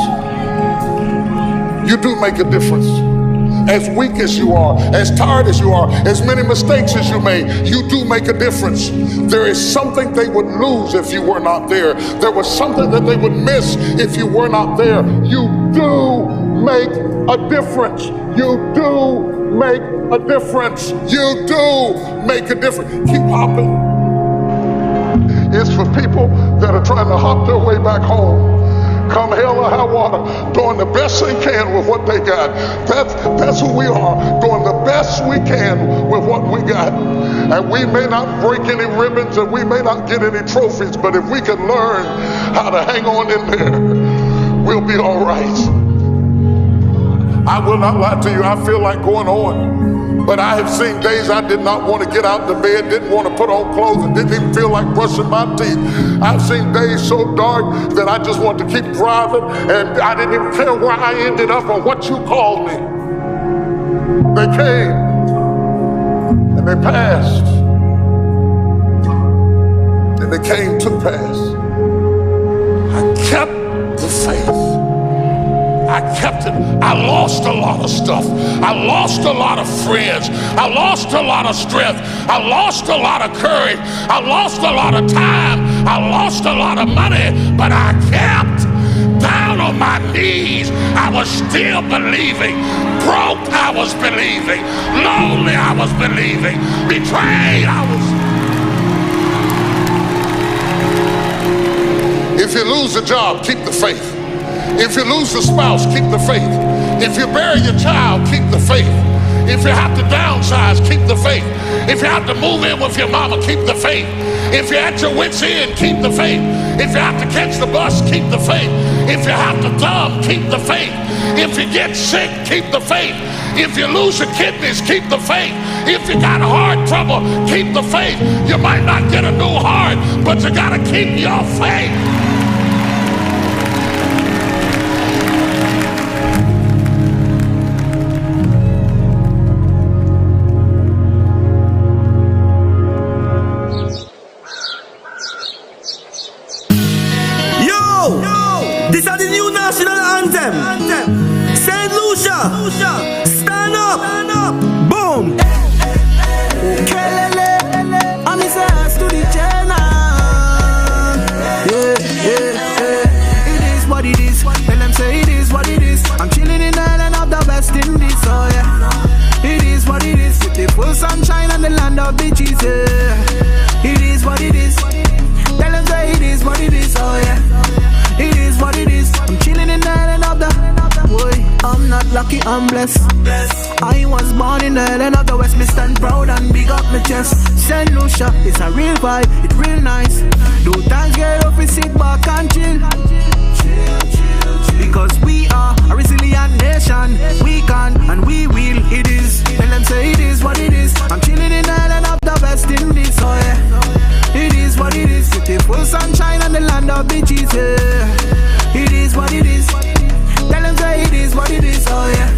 You do make a difference. As weak as you are, as tired as you are, as many mistakes as you made, you do make a difference. There is something they would lose if you were not there. There was something that they would miss if you were not there. You do make a difference. You do make a difference. You do make a difference. Keep hopping. It's for people that are trying to hop their way back home. Come hell or high water, doing the best they can with what they got. That's who we are, doing the best we can with what we got. And we may not break any ribbons and we may not get any trophies, but if we can learn how to hang on in there, we'll be all right. I will not lie to you, I feel like going on. But I have seen days I did not want to get out of bed, didn't want to put on clothes, and didn't even feel like brushing my teeth. I've seen days so dark that I just wanted to keep driving, and I didn't even care where I ended up or what you called me. They came, and they passed, and they came to pass. I kept the faith. I kept it. I lost a lot of stuff. I lost a lot of friends. I lost a lot of strength. I lost a lot of courage. I lost a lot of time. I lost a lot of money. But I kept down on my knees. I was still believing. Broke, I was believing. Lonely, I was believing. Betrayed, I was. If you lose a job, keep the faith. If you lose a spouse, keep the faith. If you bury your child, keep the faith. If you have to downsize, keep the faith. If you have to move in with your mama, keep the faith. If you're at your wit's end, keep the faith. If you have to catch the bus, keep the faith. If you have to dumb, keep the faith. If you get sick, keep the faith. If you lose your kidneys, keep the faith. If you got heart trouble, keep the faith. You might not get a new heart, but you gotta keep your faith. This is the new national anthem. St. Lucia, stand up, boom. I'm his to the channel. It is what it is. Tell them say it is what it is. I'm chilling in the island of the West Indies, oh yeah. It is what it is. With the full sunshine and the land of beaches, yeah. It is what it is. Tell them say it is what it is, oh yeah. It is what it is. I'm chilling in the island of the boy. I'm not lucky, I'm blessed. I was born in the island of the West. Me stand proud and big up my chest. St. Lucia, it's a real vibe, it's real nice. Do times get up, we sit back and chill. Because we are a resilient nation. We can and we will. It is. Tell them say it is what it is. I'm chilling in the island of the West Indies, oh yeah. It is what it is. With the full sunshine and the land of beaches, yeah. It is what it is. Tell them say it is what it is, oh yeah.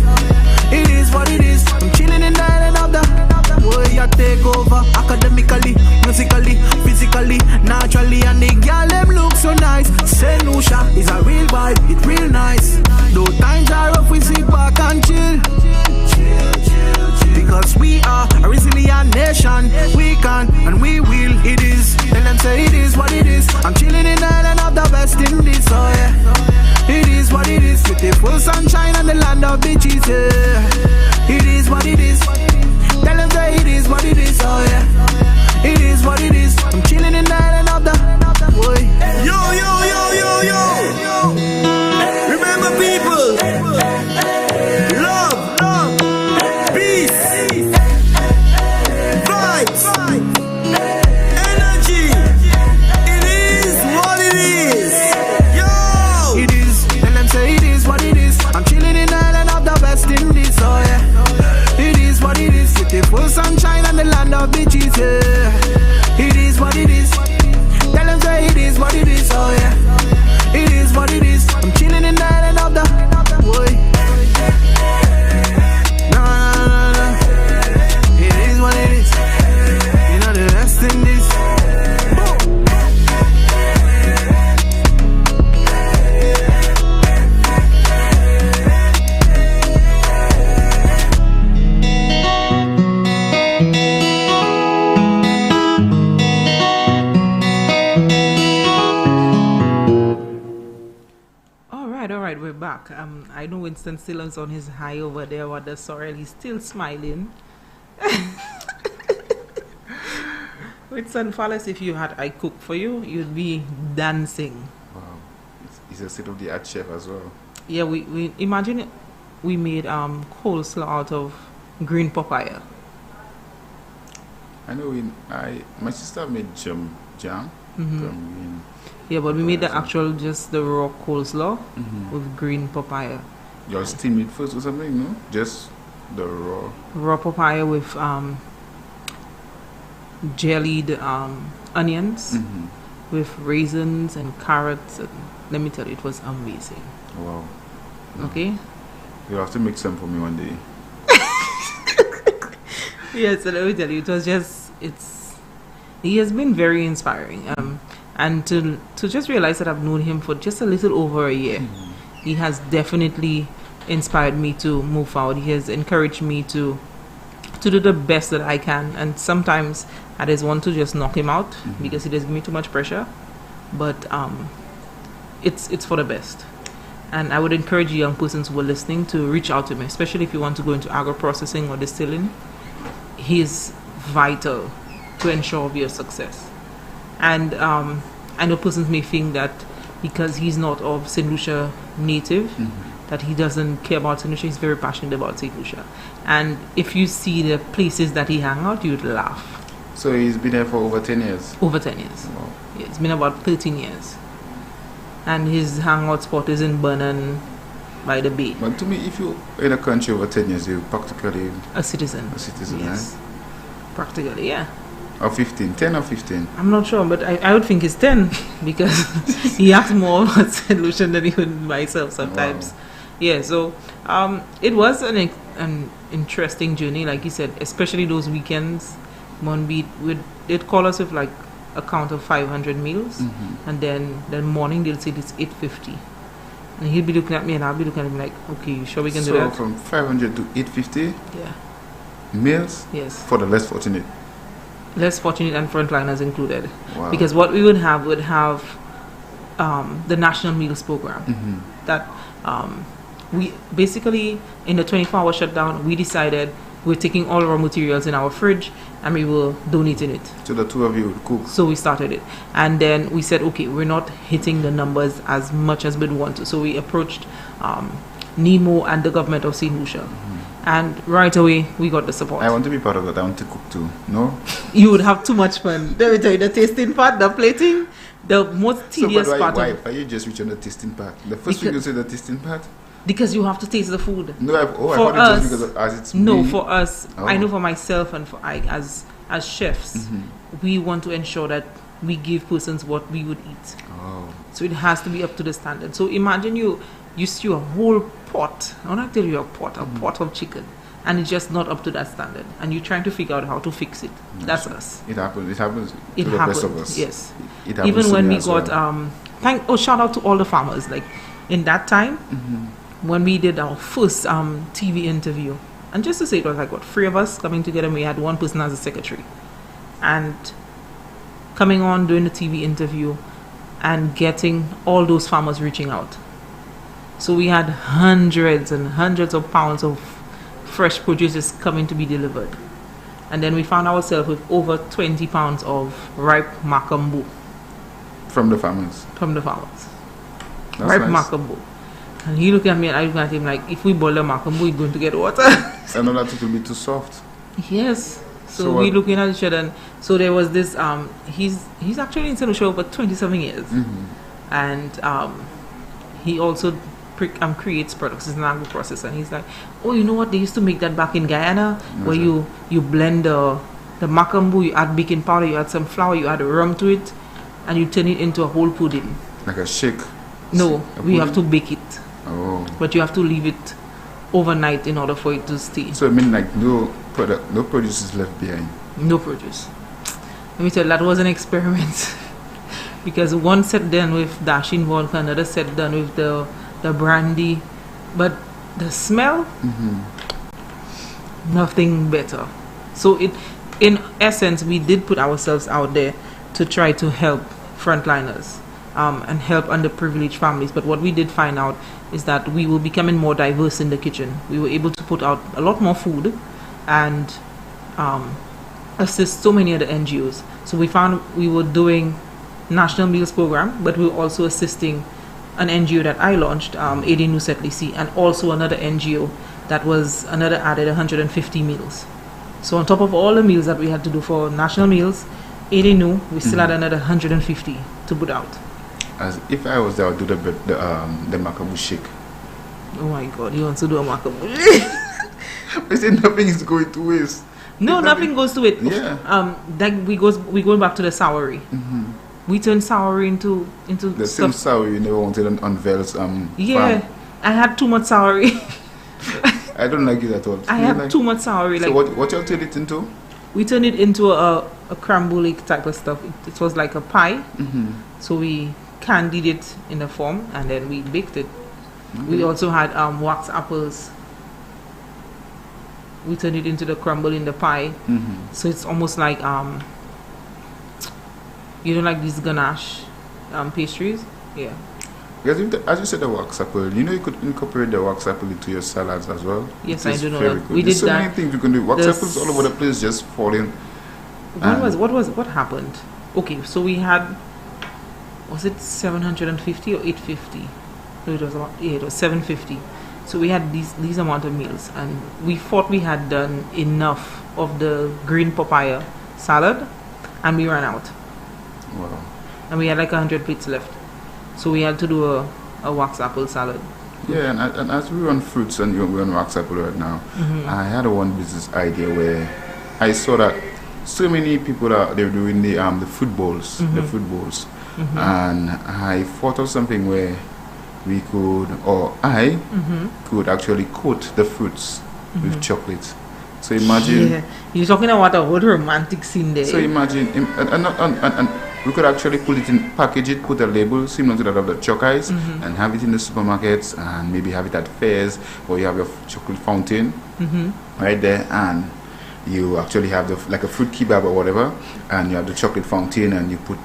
It is what it is. I'm chilling in the island of the boy. I take over academically, musically, physically, naturally, and the girl them look so nice. St. Lucia is a real vibe, it's real nice. Though times are rough, we sit back and chill. Because we are a resilient nation. We can and we will. It is. Tell them say it is what it is. I'm chilling in the island of the West Indies, oh yeah. It is what it is. With the full sunshine and the land of beaches, yeah. It is what it is. Tell them say it is what it is, oh yeah. It is what it is. I'm chilling in the island of the boy. Yo, yo, yo, yo, yo. Remember people. Love, peace, vibes, energy. It is what it is. Yo. It is. Tell them say it is what it is. I'm chilling in I know Winston still is on his high over there with the sorrel. He's still smiling. Winston Fallis, if you had I cook for you, you'd be dancing. Wow. He's a state-of-the-art chef as well. Yeah, we imagine it, we made coleslaw out of green papaya. I know my sister made jam from green. Yeah, but we made the actual, just the raw coleslaw with green papaya. You steam it first or something, no? Just the raw. Raw papaya with jellied onions, with raisins and carrots. And let me tell you, it was amazing. Wow. Okay? You'll have to make some for me one day. Yes, so let me tell you, it was just, he has been very inspiring. And to just realize that I've known him for just a little over a year, he has definitely inspired me to move forward. He has encouraged me to do the best that I can. And sometimes I just want to just knock him out because he does give me too much pressure. But it's for the best. And I would encourage young persons who are listening to reach out to me, especially if you want to go into agro-processing or distilling. He is vital to ensure of your success. And I know persons may think that because he's not of St. Lucia native, that he doesn't care about St. Lucia. He's very passionate about St. Lucia. And if you see the places that he hang out, you'd laugh. So he's been there for over 10 years? Over 10 years. Wow. Yeah, it's been about 13 years. And his hangout spot is in Vernon by the bay. But to me, if you're in a country over 10 years, you're practically a citizen. A citizen, yes. Practically, yeah. Or 15, 10 or 15? I'm not sure, but I would think it's 10 because he acts more about St. Lucian than even myself sometimes. Wow. Yeah, so it was an interesting journey, like you said, especially those weekends when they'd call us with like a count of 500 meals, and then the morning they'll say it's 850. And he'll be looking at me and I'll be looking at him like, okay, you sure we can do that? So from 500 to 850? Yeah. Meals? Yes. For the less fortunate? Less fortunate and frontliners included. Wow. Because what we would have the National Meals Program. That we basically, in the 24-hour shutdown, we decided we're taking all our materials in our fridge and we were donating it. So the two of you would cook? So we started it. And then we said, okay, we're not hitting the numbers as much as we'd want to. So we approached NEMO and the government of St. Lucia. And right away, we got the support. I want to be part of that. I want to cook too. No? You would have too much fun. Let me tell you, the tasting part, the plating, the most tedious part. Why you just reach on the tasting part? The first thing you say the tasting part? Because you have to taste the food. No, I thought it just because as it's no, made. for us, I know for myself and for as chefs, we want to ensure that we give persons what we would eat. So it has to be up to the standard. So imagine you stew a whole pot, I'm not telling you a pot of chicken, and it's just not up to that standard. And you're trying to figure out how to fix it. That's us. It happens. It happens to the best of us. Yes. It happens even when we well. got shout out to all the farmers. Like in that time, when we did our first TV interview, and just to say it was like 3 of us coming together, and we had one person as a secretary, and coming on doing the TV interview and getting all those farmers reaching out. So we had hundreds and hundreds of pounds of fresh produce just coming to be delivered. And then we found ourselves with over 20 pounds of ripe macambo. From the farmers? From the farmers. That's ripe nice. macambo. And he looked at me and I looked at him like, if we boil the macambo, we're going to get water. I know that it will be too soft. Yes. So we looking at each other, and so there was this. He's actually in St. Lucia for 27 years, and he also creates products. He's an agro processor, and he's like, oh, you know what? They used to make that back in Guyana, where you blend the macambo, you add baking powder, you add some flour, you add rum to it, and you turn it into a whole pudding. Like a shake? No, we have to bake it. Oh. But you have to leave it overnight in order for it to stay. So I mean, like no produce is left behind. No produce. Let me tell you, that was an experiment. Because one set done with dashing vodka, another set done with the brandy, but the smell, nothing better. So in essence, we did put ourselves out there to try to help frontliners, and help underprivileged families. But what we did find out is that we were becoming more diverse in the kitchen. We were able to put out a lot more food and assist so many other NGOs. So we found we were doing National Meals Program, but we were also assisting an NGO that I launched, AD Nusset Lisi, and also another NGO that was another added 150 meals. So on top of all the meals that we had to do for National Meals, AD Nu, we still had another 150 to put out. As if I was there, I would do the Makabu shake. Oh my God, you want to do a Makabu? I said nothing is going to waste. No, nothing goes to it. Yeah. Then we going back to the soury. We turn soury into the stuff. same soury you never wanted on unveils. Yeah, farm. I had too much soury. I don't like it at all. I had too much soury. So like, what y'all turned it into? We turned it into a creme brulee type of stuff. It was like a pie. So we candied it in a form and then we baked it. We also had wax apples. We turned it into the crumble in the pie. So it's almost like you know, like these ganache pastries. Yeah. Because as you said, the wax apple, you know, you could incorporate the wax apple into your salads as well. Yes, I do know very that. good. We There's did so that. many things you can do. Wax apples all over the place, just falling. What happened? Okay, so we had, was it 750 or 850? No, it was 750. So we had these amount of meals, and we thought we had done enough of the green papaya salad, and we ran out. Wow. And we had like 100 plates left. So we had to do a wax apple salad. Yeah, and as we run fruits and we're on wax apple right now, I had one business idea where I saw that so many people they're doing the food bowls, and I thought of something where we could, or I could actually coat the fruits with chocolate. So imagine. Yeah, you're talking about a whole romantic scene there. So imagine, and we could actually put it in, package it, put a label similar to that of the Chockies, and have it in the supermarkets, and maybe have it at fairs, or you have your chocolate fountain right there, and you actually have like a fruit kebab or whatever, and you have the chocolate fountain, and you put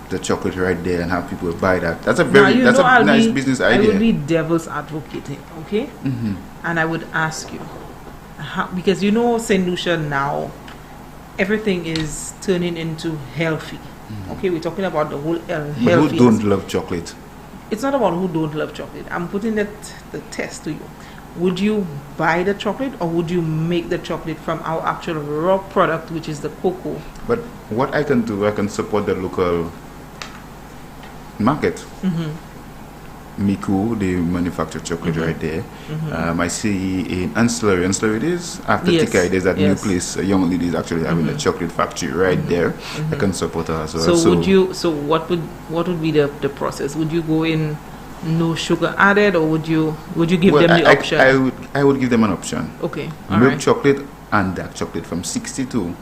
the chocolate right there, and have people buy that. That's a nice business idea. I would be devil's advocating, okay? And I would ask you, because you know St. Lucia now, everything is turning into healthy. Okay, we're talking about the whole healthy. But who don't love chocolate? It's not about who don't love chocolate. I'm putting the test to you. Would you buy the chocolate, or would you make the chocolate from our actual raw product, which is the cocoa? But what I can do, I can support the local market. Miku, they manufacture chocolate right there. I see in Ancillary it is, after Tika, there's that new place, a young lady is actually having a chocolate factory right there. I can support her as well. So what would be the process? Would you go in no sugar added, or would you give them the option? I would give them an option. Okay. Milk chocolate and dark chocolate from 60 to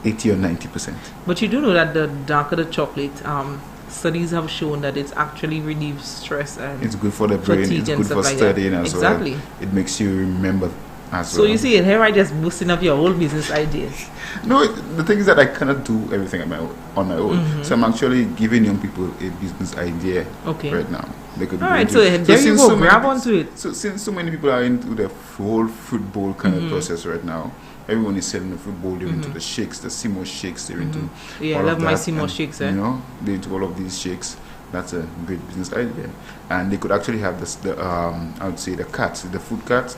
80 or 90%. But you do know that the darker the chocolate, studies have shown that it actually relieves stress and it's good for the brain, it's good for studying as well. Exactly. It makes you remember as well. So you see, here I just boosting up your whole business ideas. No, the thing is that I cannot do everything on my own. So I'm actually giving young people a business idea right now. They could Alright, so there you go, grab onto it. So since so many people are into the whole food bowl kind of process right now, everyone is selling the food bowl. They're into the shakes, the Simo shakes. They're into I love my Simo shakes. You know, they're into all of these shakes. That's a great business idea. And they could actually have I would say the carts, the food carts.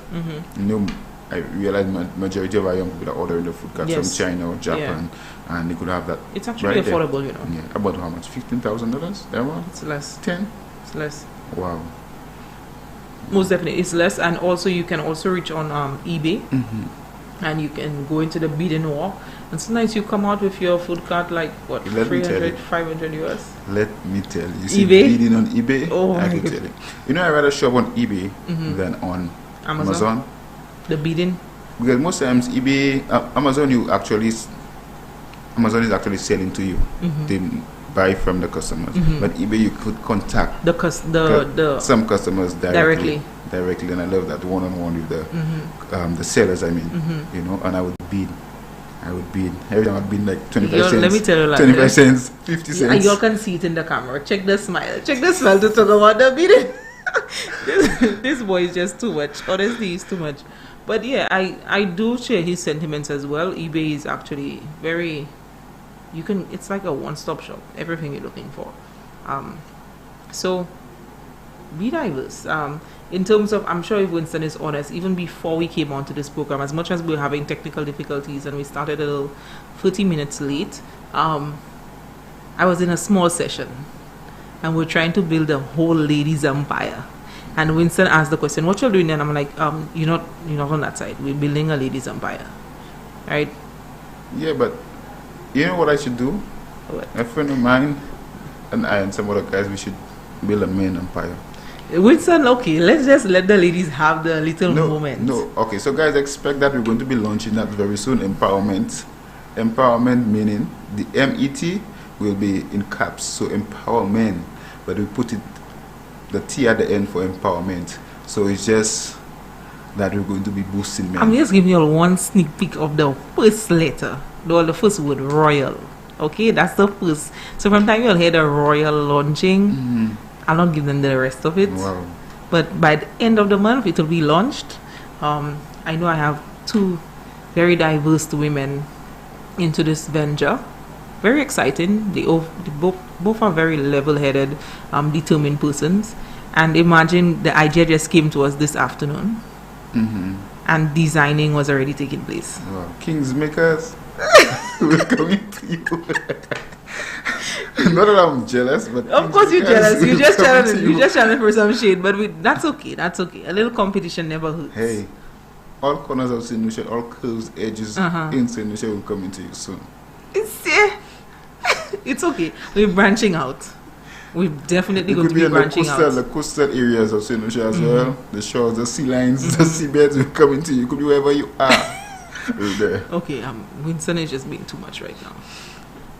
You know, I realize majority of our young people are ordering the food carts from China or Japan, and they could have that. It's actually affordable, you know. Yeah, about how much? $15,000? It's less. 10. It's less. Wow. Most definitely, it's less, and also you can also reach on eBay. And you can go into the bidding war, and sometimes you come out with your food cart like what, 300, 500 US. Let me tell you, see eBay? Bidding on eBay. Oh, I can tell you. You know, I rather shop on eBay than on Amazon. The bidding, because most times eBay, Amazon is actually selling to you. They buy from the customers, but eBay you could contact some customers directly, and I love that one-on-one with the sellers. I mean, you know, and I would bid I would be every time I'd be like 25 Yo, cents. let me tell you like 25 this. cents, 50 cents. And you can see it in the camera. Check the smile. Check the smile to talk about the beating. this boy is just too much. Honestly, he's too much. But yeah, I do share his sentiments as well. eBay is actually very, it's like a one-stop shop. Everything you're looking for. So be diverse. In terms of, I'm sure if Winston is honest, even before we came onto this program, as much as we were having technical difficulties and we started a little 30 minutes late, I was in a small session and we're trying to build a whole ladies empire. And Winston asked the question, what you're doing? And I'm like, you're not on that side. We're building a ladies empire. Right? Yeah, but you know what I should do? What? A friend of mine and I and some other guys, we should build a men empire. Winston, okay, let's just let the ladies have the little moment. No, okay, so guys, expect that we're going to be launching that very soon. Empowerment meaning the MET will be in caps, so empowerment, but we put the T at the end for empowerment. So it's just that we're going to be boosting men. I'm just giving you all one sneak peek of the first letter, the first word, royal. Okay, that's the first. So from time you'll hear the royal launching, I'll not give them the rest of it. Wow. But by the end of the month, it will be launched. I know I have 2 very diverse women into this venture. Very exciting. They both are very level-headed, determined persons. And imagine the idea just came to us this afternoon. And designing was already taking place. Wow. Kings makers, we're coming to you. Not that I'm jealous, but of course you're jealous. You're just trying for some shade, but that's okay. That's okay. A little competition never hurts. Hey, all corners of St. Lucia, all curves, edges in St. Lucia will come into you soon. It's okay. We're branching out. We're definitely going to be branching out. The coastal areas of St. Lucia as well. The shores, the sea lines, the seabeds will come into you. It could be wherever you are. There. Okay, Winston is just being too much right now.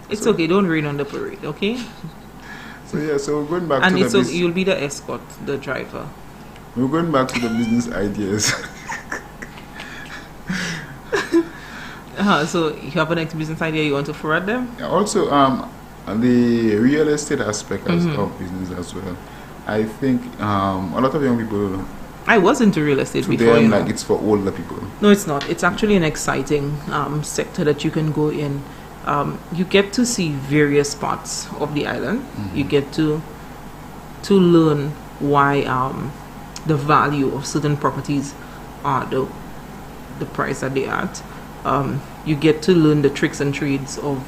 It's okay, don't rain on the parade, okay? So yeah, so we're going back and to the business. You'll be the escort, the driver. We're going back to the business ideas. So you have an next business idea you want to forward them? Yeah, also, the real estate aspect of business as well. I think a lot of young people. I was into real estate before. Them, like it's for older people. No, it's not. It's actually an exciting sector that you can go in. You get to see various parts of the island. You get to learn why the value of certain properties are the price that they are at. You get to learn the tricks and trades of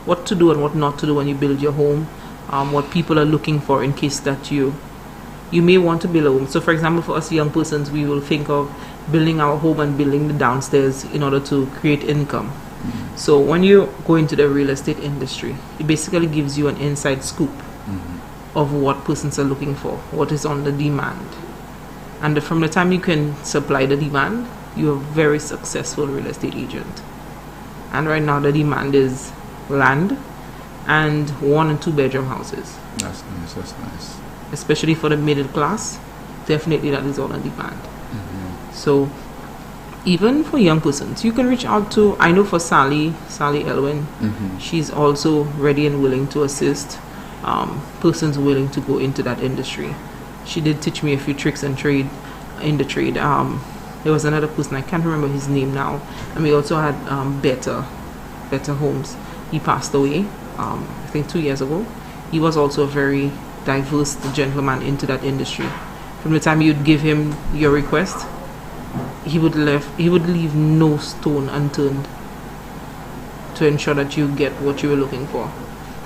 what to do and what not to do when you build your home, what people are looking for in case that you may want to build a home. So for example, for us young persons, we will think of building our home and building the downstairs in order to create income. So when you go into the real estate industry, it basically gives you an inside scoop of what persons are looking for, what is on the demand. And from the time you can supply the demand, you're a very successful real estate agent. And right now the demand is land and 1 and 2 bedroom houses. That's nice. Especially for the middle class, definitely that is all on demand. So even for young persons, you can reach out to, I know for Sally Elwin, she's also ready and willing to assist persons willing to go into that industry. She did teach me a few tricks and trade in the trade. There was another person, I can't remember his name now, and we also had Better Homes. He passed away, I think 2 years ago. He was also a very diverse gentleman into that industry. From the time you'd give him your request, he would leave no stone unturned to ensure that you get what you were looking for.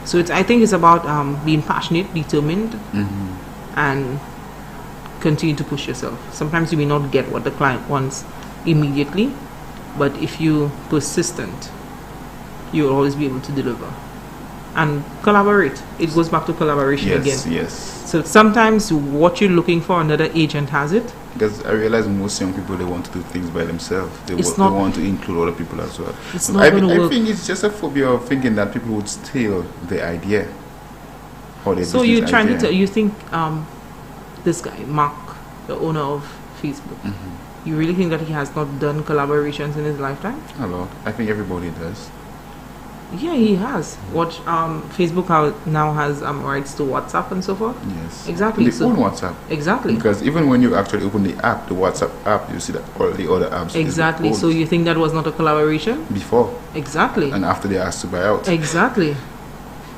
So I think it's about being passionate, determined, and continue to push yourself. Sometimes you may not get what the client wants immediately, but if you're persistent, you'll always be able to deliver. And collaborate. It goes back to collaboration again. Yes. So sometimes what you're looking for, another agent has it. Because I realize most young people, they want to do things by themselves. They want to include other people as well. It's not going to work. I think it's just a phobia of thinking that people would steal the idea. Or the so you're trying to you think this guy, Mark, the owner of Facebook. You really think that he has not done collaborations in his lifetime? A lot. I think everybody does. Yeah, he has. Watch Facebook now has rights to WhatsApp and so forth. Yes. Exactly. They own WhatsApp. Exactly. Because even when you actually open the app, the WhatsApp app, you see that all the other apps. Exactly. So you think that was not a collaboration? Before. Exactly. And after they asked to buy out. Exactly.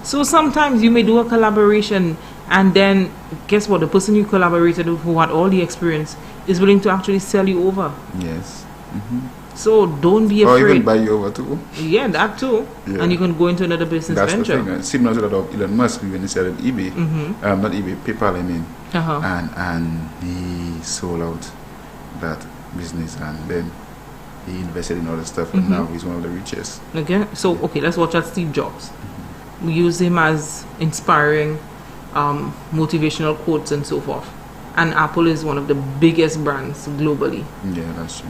So sometimes you may do a collaboration and then guess what? The person you collaborated with who had all the experience is willing to actually sell you over. Yes. So don't be afraid. Or even buy you over too. Yeah, that too. Yeah. And you can go into another business venture. That's the thing. Similar to that of Elon Musk when he started eBay. Not eBay, PayPal, I mean. And he sold out that business and then he invested in other stuff and now he's one of the richest. Okay. So, let's watch at Steve Jobs. We use him as inspiring motivational quotes and so forth. And Apple is one of the biggest brands globally. Yeah, that's true.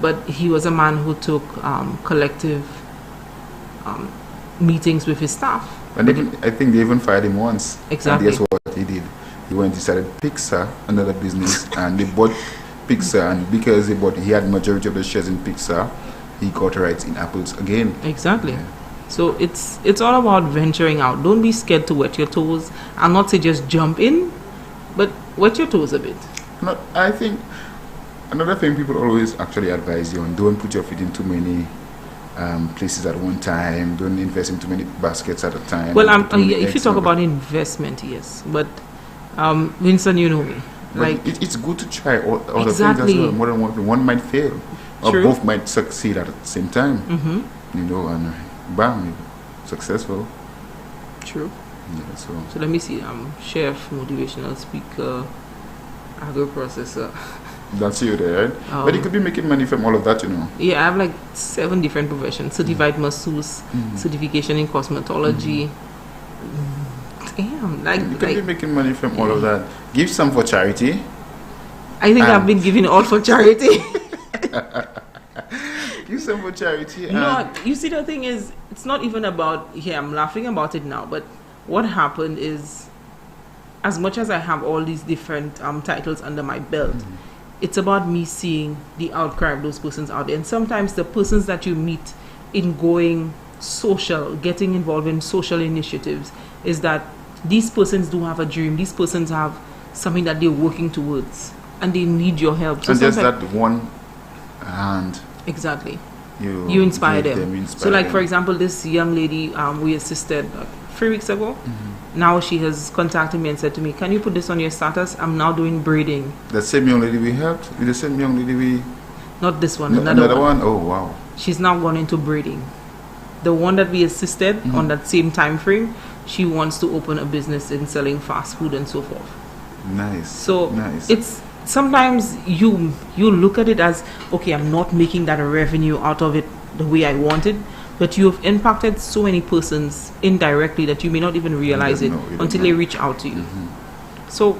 But he was a man who took collective meetings with his staff. And I think they even fired him once. Exactly. And guess what he did? He started Pixar, another business, and they bought Pixar. And because he had majority of the shares in Pixar, he got rights in Apple's again. Exactly. Yeah. So it's all about venturing out. Don't be scared to wet your toes. I'll not say just jump in, but wet your toes a bit. I think another thing people always actually advise you on: don't put your feet in too many places at one time. Don't invest in too many baskets at a time. Well, if you talk about investment, yes, but Winston, you know me. But it's good to try other things as well. More than one thing. One might fail, or both might succeed at the same time. You know, and bam, you're successful. True. Yeah, so let me see. Chef, motivational speaker, agro-processor. That's you there, right? But you could be making money from all of that, you know. Yeah, I have like 7 different professions. Certified masseuse, certification in cosmetology. Damn, you could be making money from all of that. Give some for charity. I think I've been giving all for charity. Give some for charity. No, you see, the thing is, it's not even about, I'm laughing about it now, but what happened is, as much as I have all these different titles under my belt, it's about me seeing the outcry of those persons out there. And sometimes the persons that you meet in going social, getting involved in social initiatives, is that these persons do have a dream. These persons have something that they're working towards, and they need your help. So and just that one hand. Exactly. You inspire them. So like, for example, this young lady we assisted 3 weeks ago. Now she has contacted me and said to me, can you put this on your status? I'm now doing braiding. The same young lady we helped? The same young lady we... Not this one, another one? Oh, wow. She's now gone into braiding. The one that we assisted on that same time frame, she wants to open a business in selling fast food and so forth. Nice. So it's sometimes you look at it as, okay, I'm not making that revenue out of it the way I wanted, but you have impacted so many persons indirectly that you may not even realize it until they reach out to you. So,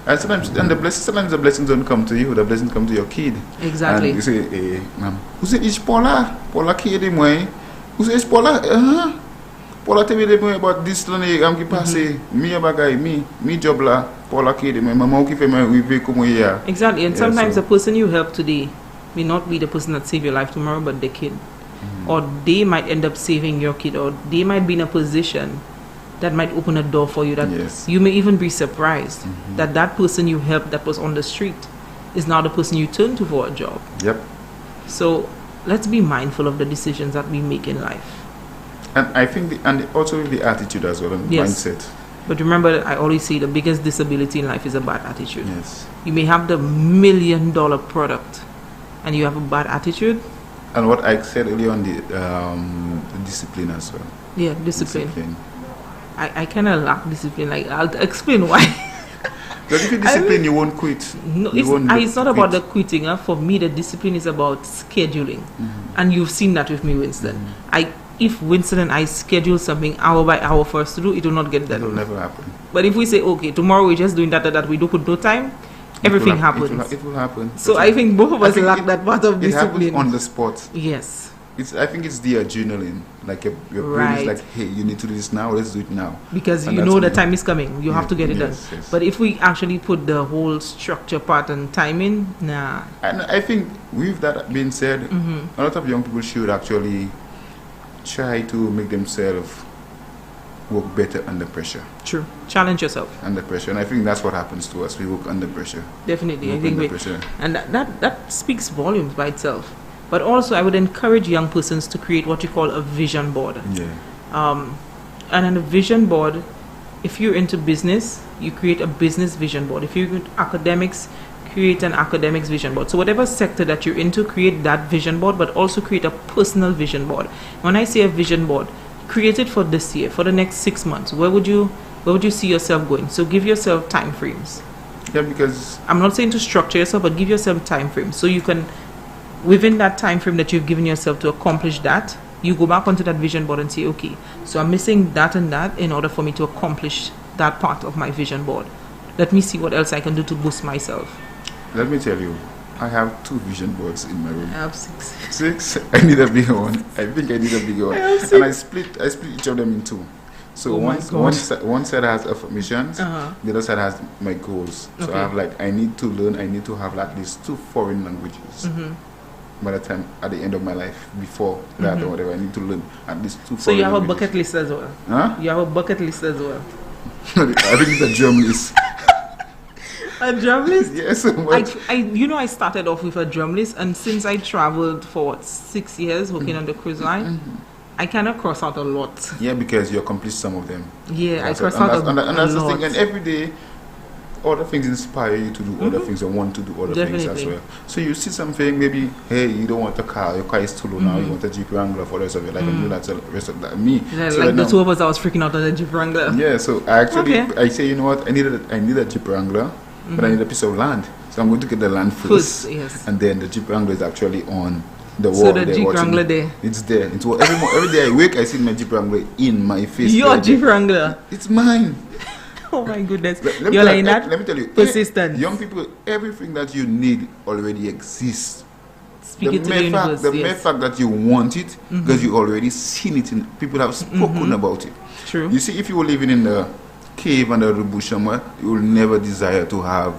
and sometimes the blessings don't come to you, the blessings come to your kid. Exactly. And you say, ma'am, who's it? Is Paula kid moi? Who's it? Paula? Paula tell me about this one. I'm ki passe me bagay me job la. Paula kid moi. Mama ki fe me we come here. Exactly. And sometimes the person you help today may not be the person that save your life tomorrow, but the kid. Or they might end up saving your kid, or they might be in a position that might open a door for you that you may even be surprised that that person you helped that was on the street is now the person you turn to for a job. Yep. So let's be mindful of the decisions that we make in life. And I think also the attitude as well, and mindset. But remember, I always say the biggest disability in life is a bad attitude. Yes. You may have the $1 million product and you have a bad attitude. And what I said earlier on, the discipline as well. Yeah, discipline. I kind of lack discipline. Like, I'll explain why. Because if you discipline, you won't quit. No, it's not about the quitting. For me, the discipline is about scheduling. And you've seen that with me, Winston. If Winston and I schedule something hour by hour for us to do, it will not get done. It will never happen. But if we say, okay, tomorrow we're just doing that we do put no time, everything happens. It will happen. So I think both of us lack that part of discipline. It happens on the spot. Yes. I think it's the adrenaline. Like your brain is like, hey, you need to do this now. Let's do it now. Because and you know the time is coming. You have to get it done. Yes. But if we actually put the whole structure part and time in, nah. And I think with that being said, a lot of young people should actually try to make themselves work better under pressure. True. Challenge yourself. Under pressure. And I think that's what happens to us. We work under pressure. Definitely. I think pressure. And that speaks volumes by itself. But also, I would encourage young persons to create what you call a vision board. Yeah. And in a vision board, if you're into business, you create a business vision board. If you're into academics, create an academics vision board. So whatever sector that you're into, create that vision board, but also create a personal vision board. When I say a vision board, create it for this year, for the next 6 months. Where would you see yourself going? So give yourself time frames. Yeah, because I'm not saying to structure yourself, but give yourself time frames so you can, within that time frame that you've given yourself to accomplish that, you go back onto that vision board and say, okay, so I'm missing that and that in order for me to accomplish that part of my vision board. Let me see what else I can do to boost myself. Let me tell you, I have 2 vision boards in my room. I have 6. 6? I need a bigger one. I think I need a bigger one. And I split each of them in 2. So one side has affirmations, the other side has my goals. So I have I need to learn, I need to have at least 2 foreign languages. By the time at the end of my life, before that or whatever, I need to learn at least 2 foreign languages. So you have a bucket list as well? Huh? You have a bucket list as well? I think it's a drum list. A drum list? Yes. I started off with a drum list, and since I traveled for 6 years working on the cruise line, I kind of cross out a lot. Yeah, because you accomplish some of them. Yeah, I cross out a lot. And that's the thing. And every day, other things inspire you to do other things and want to do other things as well. So you see something, maybe, hey, you don't want a car, your car is too low now, you want a Jeep Wrangler for the rest of your life, and you that's the rest of that. Me. Yeah, so like the 2 of us, I was freaking out on the Jeep Wrangler. Yeah, so I say, you know what, I need a Jeep Wrangler, but I need a piece of land. So I'm going to get the land first. Yes. And then the Jeep Wrangler is actually on the wall. So the Jeep Wrangler there? It's there. It's every day I wake, I see my Jeep Wrangler in my face. Your Jeep Wrangler? It's mine. Oh my goodness. You're like that? Let me tell you. Persistent. Young people, everything that you need already exists. Speak it to the universe. The mere fact that you want it, because you already seen it, and people have spoken about it. True. You see, if you were living in the cave under the bush somewhere, you will never desire to have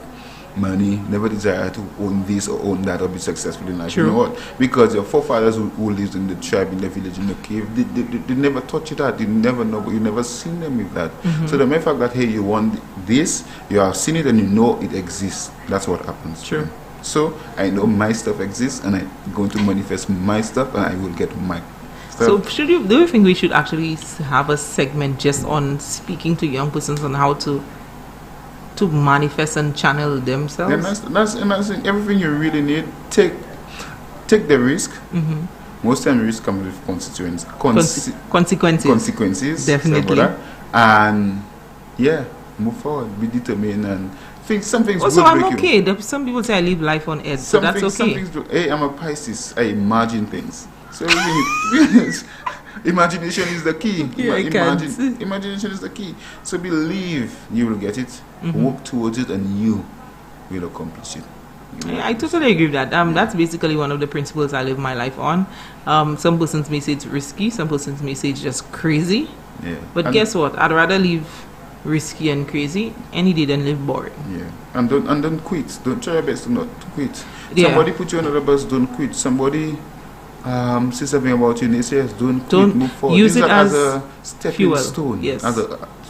money, never desire to own this or own that or be successful in life. True. You know what? Because your forefathers who lived in the tribe, in the village, in the cave, they never taught you that. You never know, you never seen them with that. So the mere fact that, hey, you want this, you have seen it and you know it exists. That's what happens. True. So I know my stuff exists and I'm going to manifest my stuff and I will get my stuff. So do you think we should actually have a segment just on speaking to young persons on how to manifest and channel themselves? And that's everything you really need. Take the risk. Most time risk comes with consequences. Definitely. And yeah, move forward. Be determined and think something's also, will break I'm okay. Some people say I live life on edge, so that's okay. Hey, I'm a Pisces. I imagine things. So imagination is the key. Imagination is the key. So believe you will get it. Work towards it, and you will accomplish it. I totally agree with that. That's basically one of the principles I live my life on. Some persons may say it's risky. Some persons may say it's just crazy. Yeah. But guess what? I'd rather live risky and crazy any day than live boring. Yeah. And don't quit. Don't try your best to not quit. Yeah. Somebody put you under the bus. Don't quit. Somebody say something about you and they say yes, don't quit, move forward. Use it as a stepping fuel. stone. Yes.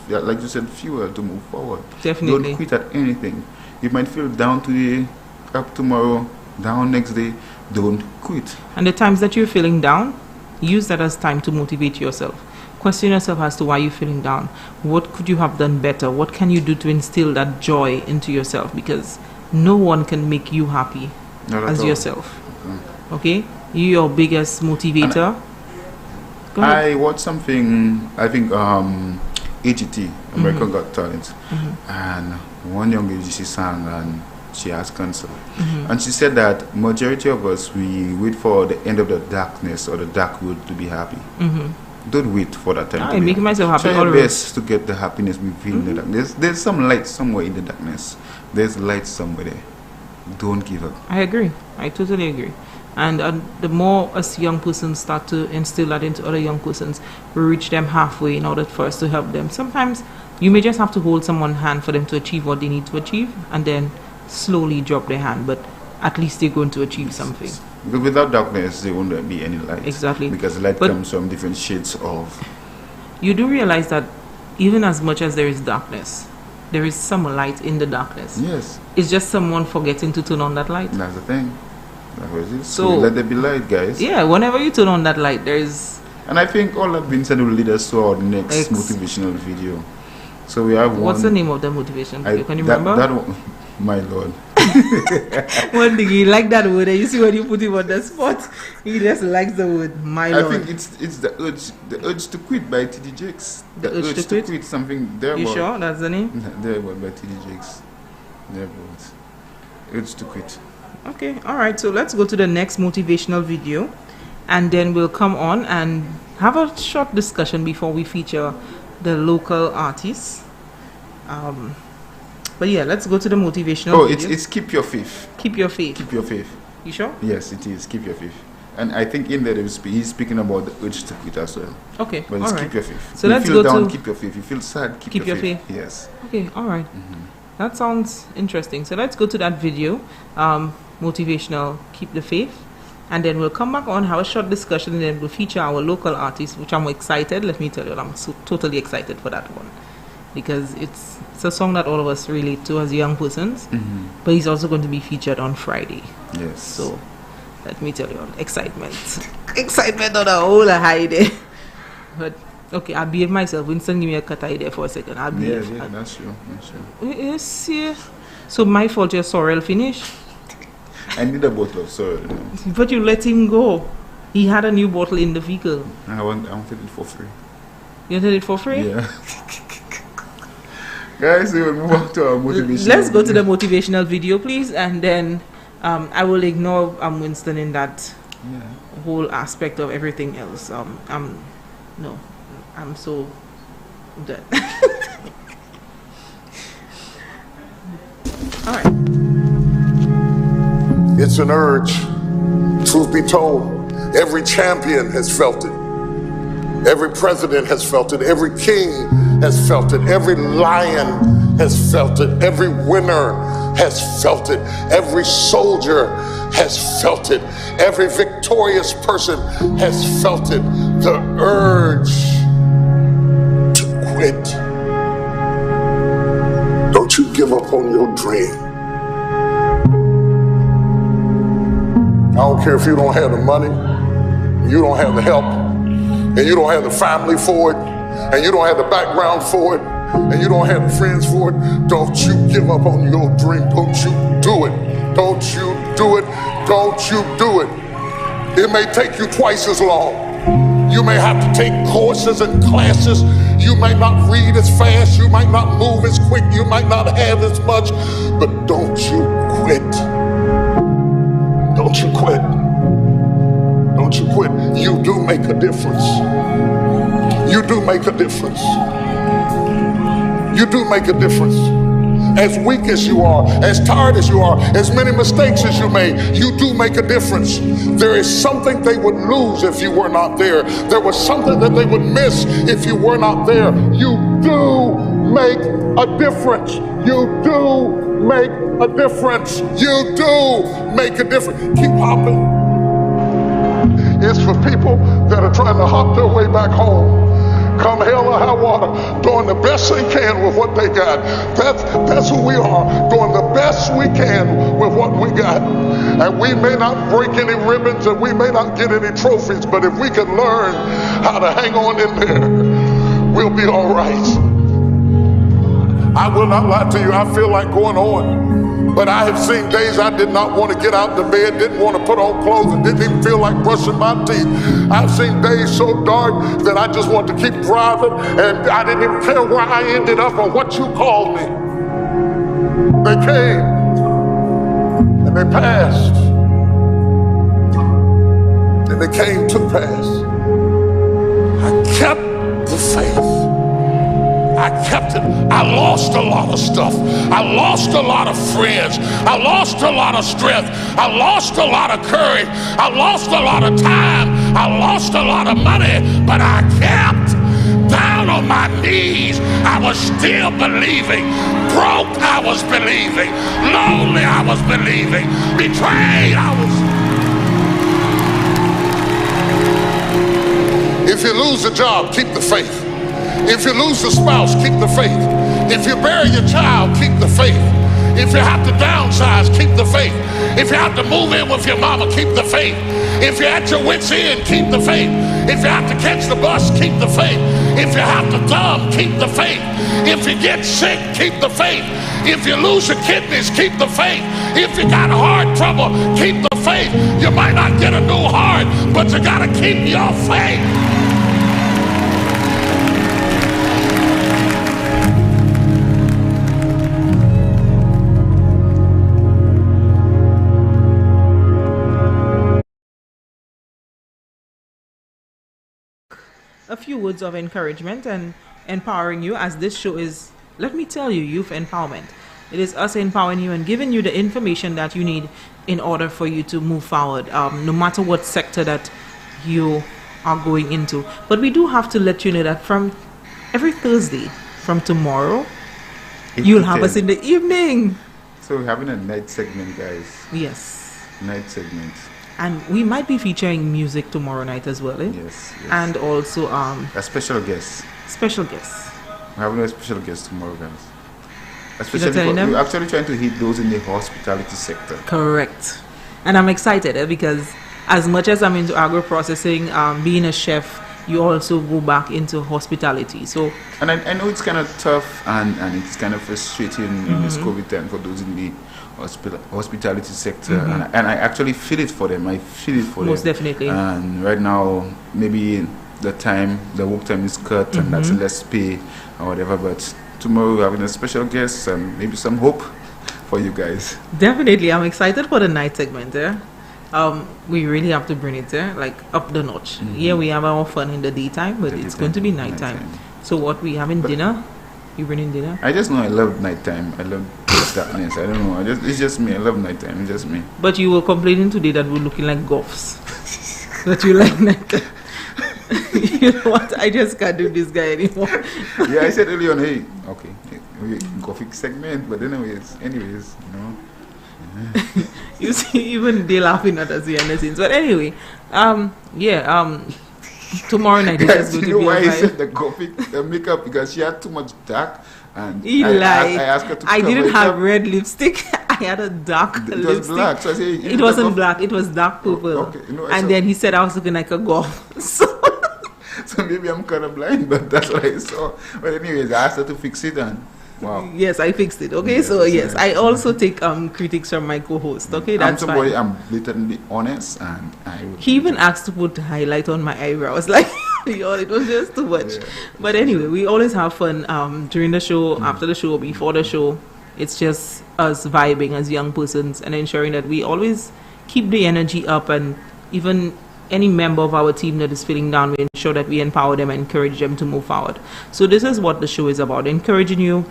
Like you said, fuel to move forward. Definitely. Don't quit at anything. You might feel down today, up tomorrow, down next day. Don't quit. And the times that you're feeling down, use that as time to motivate yourself. Question yourself as to why you're feeling down. What could you have done better? What can you do to instill that joy into yourself? Because no one can make you happy as yourself. Okay? You're your biggest motivator. I watched something, I think AGT, American Got Talent, and one young lady, she sang and she has cancer. And she said that majority of us, we wait for the end of the darkness or the dark road to be happy. Don't wait for that time. I'm making myself happy. Try your best to get the happiness we feel in the darkness. There's some light somewhere in the darkness. There's light somewhere there. Don't give up. I agree. I totally agree. And the more us young persons start to instill that into other young persons, we reach them halfway in order for us to help them. Sometimes you may just have to hold someone's hand for them to achieve what they need to achieve, and then slowly drop their hand, but at least they're going to achieve something. Because without darkness, there won't be any light. Exactly. Because light comes from different shades of... You do realize that even as much as there is darkness, there is some light in the darkness. Yes. It's just someone forgetting to turn on that light. That's the thing. That's what it is. So let there be light, guys. Yeah, whenever you turn on that light, there is... And I think all that being said will lead us to our next motivational video. So we have one... What's the name of the motivation video? Can you remember? That one, my lord. One thing, he like that word, and you see when you put him on the spot, he just likes the word, my lord. I think it's the urge to quit by T.D. Jakes. The urge to quit? Something there. You sure that's the name? There by T.D. Jakes. There about urge to quit. Okay, all right. So let's go to the next motivational video, and then we'll come on and have a short discussion before we feature the local artists. But yeah, let's go to the motivational video. It's keep your faith. Keep your faith. Keep your faith. You sure? Yes, it is. Keep your faith. And I think in there he's speaking about the urge to quit as well. Okay, but it's keep your faith. So let's go down, keep your faith. You feel sad, keep your faith. Yes. Okay, all right. That sounds interesting. So let's go to that video, motivational, keep the faith. And then we'll come back on, have a short discussion, and then we'll feature our local artists, which I'm excited. Let me tell you, I'm so totally excited for that one. Because it's a song that all of us relate to as young persons. But he's also going to be featured on Friday. Yes. So let me tell you, excitement. Excitement on a whole high there. But okay, I'll behave myself. Winston, give me a cut eye there for a second. I'll behave. Yeah, that's true. That's true. Yes, yeah. So my fault your sorrel finished? I need a bottle of sorrel. But you let him go. He had a new bottle in the vehicle. I wanted it for free. You wanted it for free? Yeah. Guys, we will move on to our motivational. Let's go to the motivational video, please, and then I will ignore Winston in that whole aspect of everything else. I'm so dead. All right. It's an urge. Truth be told, every champion has felt it. Every president has felt it. Every king has felt it. Every lion has felt it. Every winner has felt it. Every soldier has felt it. Every victorious person has felt it. The urge to quit. Don't you give up on your dream. I don't care if you don't have the money, you don't have the help, and you don't have the family for it, and you don't have the background for it, and you don't have the friends for it. Don't you give up on your dream. Don't you do it. Don't you do it. Don't you do it. It may take you twice as long. You may have to take courses and classes. You might not read as fast. You might not move as quick. You might not have as much. But don't you quit. Don't you quit. Don't you quit. You do make a difference. You do make a difference. You do make a difference. As weak as you are, as tired as you are, as many mistakes as you made, you do make a difference. There is something they would lose if you were not there. There was something that they would miss if you were not there. You do make a difference. You do make a difference. You do make a difference. Keep hopping. It's for people that are trying to hop their way back home. Come hell or high water, doing the best they can with what they got. That's who we are, doing the best we can with what we got. And we may not break any ribbons and we may not get any trophies, but if we can learn how to hang on in there, we'll be all right. I will not lie to you, I feel like going on. But I have seen days I did not want to get out of bed, didn't want to put on clothes, and didn't even feel like brushing my teeth. I've seen days so dark that I just want to keep driving, and I didn't even care where I ended up or what you called me. They came, and they passed, and they came to pass. I kept the faith. I kept it. I lost a lot of stuff. I lost a lot of friends. I lost a lot of strength. I lost a lot of courage. I lost a lot of time. I lost a lot of money, but I kept down on my knees. I was still believing. Broke, I was believing. Lonely, I was believing. Betrayed, I was. If you lose a job, keep the faith. If you lose a spouse, keep the faith. If you bury your child, keep the faith. If you have to downsize, keep the faith. If you have to move in with your mama, keep the faith. If you're at your wit's end, keep the faith. If you have to catch the bus, keep the faith. If you have to dumb, keep the faith. If you get sick, keep the faith. If you lose your kidneys, keep the faith. If you got heart trouble, keep the faith. You might not get a new heart, but you gotta keep your faith. A few words of encouragement and empowering you, as this show is, let me tell you, youth empowerment. It is us empowering you and giving you the information that you need in order for you to move forward, no matter what sector that you are going into. But we do have to let you know that from every Thursday, from tomorrow, you'll have us in the evening. So we're having a night segment, guys. Yes. Night segment. And we might be featuring music tomorrow night as well, eh? Yes. And also a special guest. Special guest. We're having a special guest tomorrow, guys. Especially we're actually trying to hit those in the hospitality sector. Correct. And I'm excited because as much as I'm into agro-processing, being a chef, you also go back into hospitality. So, and I know it's kind of tough and it's kind of frustrating in this COVID time for those in the hospitality sector, and I actually feel it for them. I feel it for them. Most definitely. And right now, maybe the work time is cut and that's less pay or whatever, but tomorrow we're having a special guest and maybe some hope for you guys. Definitely. I'm excited for the night segment there. We really have to bring it there, like up the notch. Yeah, we have our fun in the daytime, but it's going to be nighttime. So what we having dinner? You bringing dinner? I just know I love nighttime. I love darkness. I don't know. It's just me. I love nighttime. It's just me. But you were complaining today that we're looking like goths. That you like nighttime. You know what? I just can't do this guy anymore. Yeah, I said earlier on, hey, okay, gothic segment, but anyways, you know. You see, even they laughing at us behind the scenes. But anyway, tomorrow night is going to be. You know why I said the gothic makeup? Because she had too much dark. And he lied. I asked her to I didn't have red lipstick. I had a dark lipstick. It was black. So I said, it wasn't black. It was dark purple. Okay. And then he said I was looking like a goth. So maybe I'm colorblind, but that's what I saw. But anyways, I asked her to fix it and wow. Yes, I fixed it. Okay, yes, so yes, I also take critics from my co-host. Okay, that's fine. I'm blatantly honest, and he even asked to put highlight on my eyebrows. Like, it was just too much. Yeah. But anyway, we always have fun during the show, after the show, before the show. It's just us vibing as young persons and ensuring that we always keep the energy up, and even any member of our team that is feeling down, we ensure that we empower them and encourage them to move forward. So this is what the show is about: encouraging you,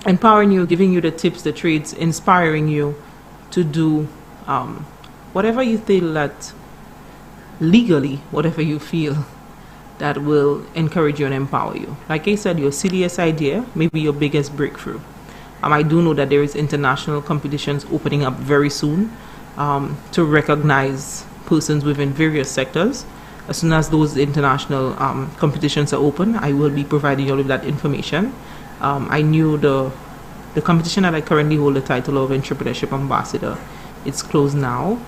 empowering you, giving you the tips, the trades, inspiring you to do whatever you feel that legally, whatever you feel that will encourage you and empower you. Like I said, your silliest idea may be your biggest breakthrough. I do know that there is international competitions opening up very soon to recognize persons within various sectors. As soon as those international competitions are open, I will be providing you all with that information. I knew the competition that I currently hold the title of Entrepreneurship Ambassador. It's closed now.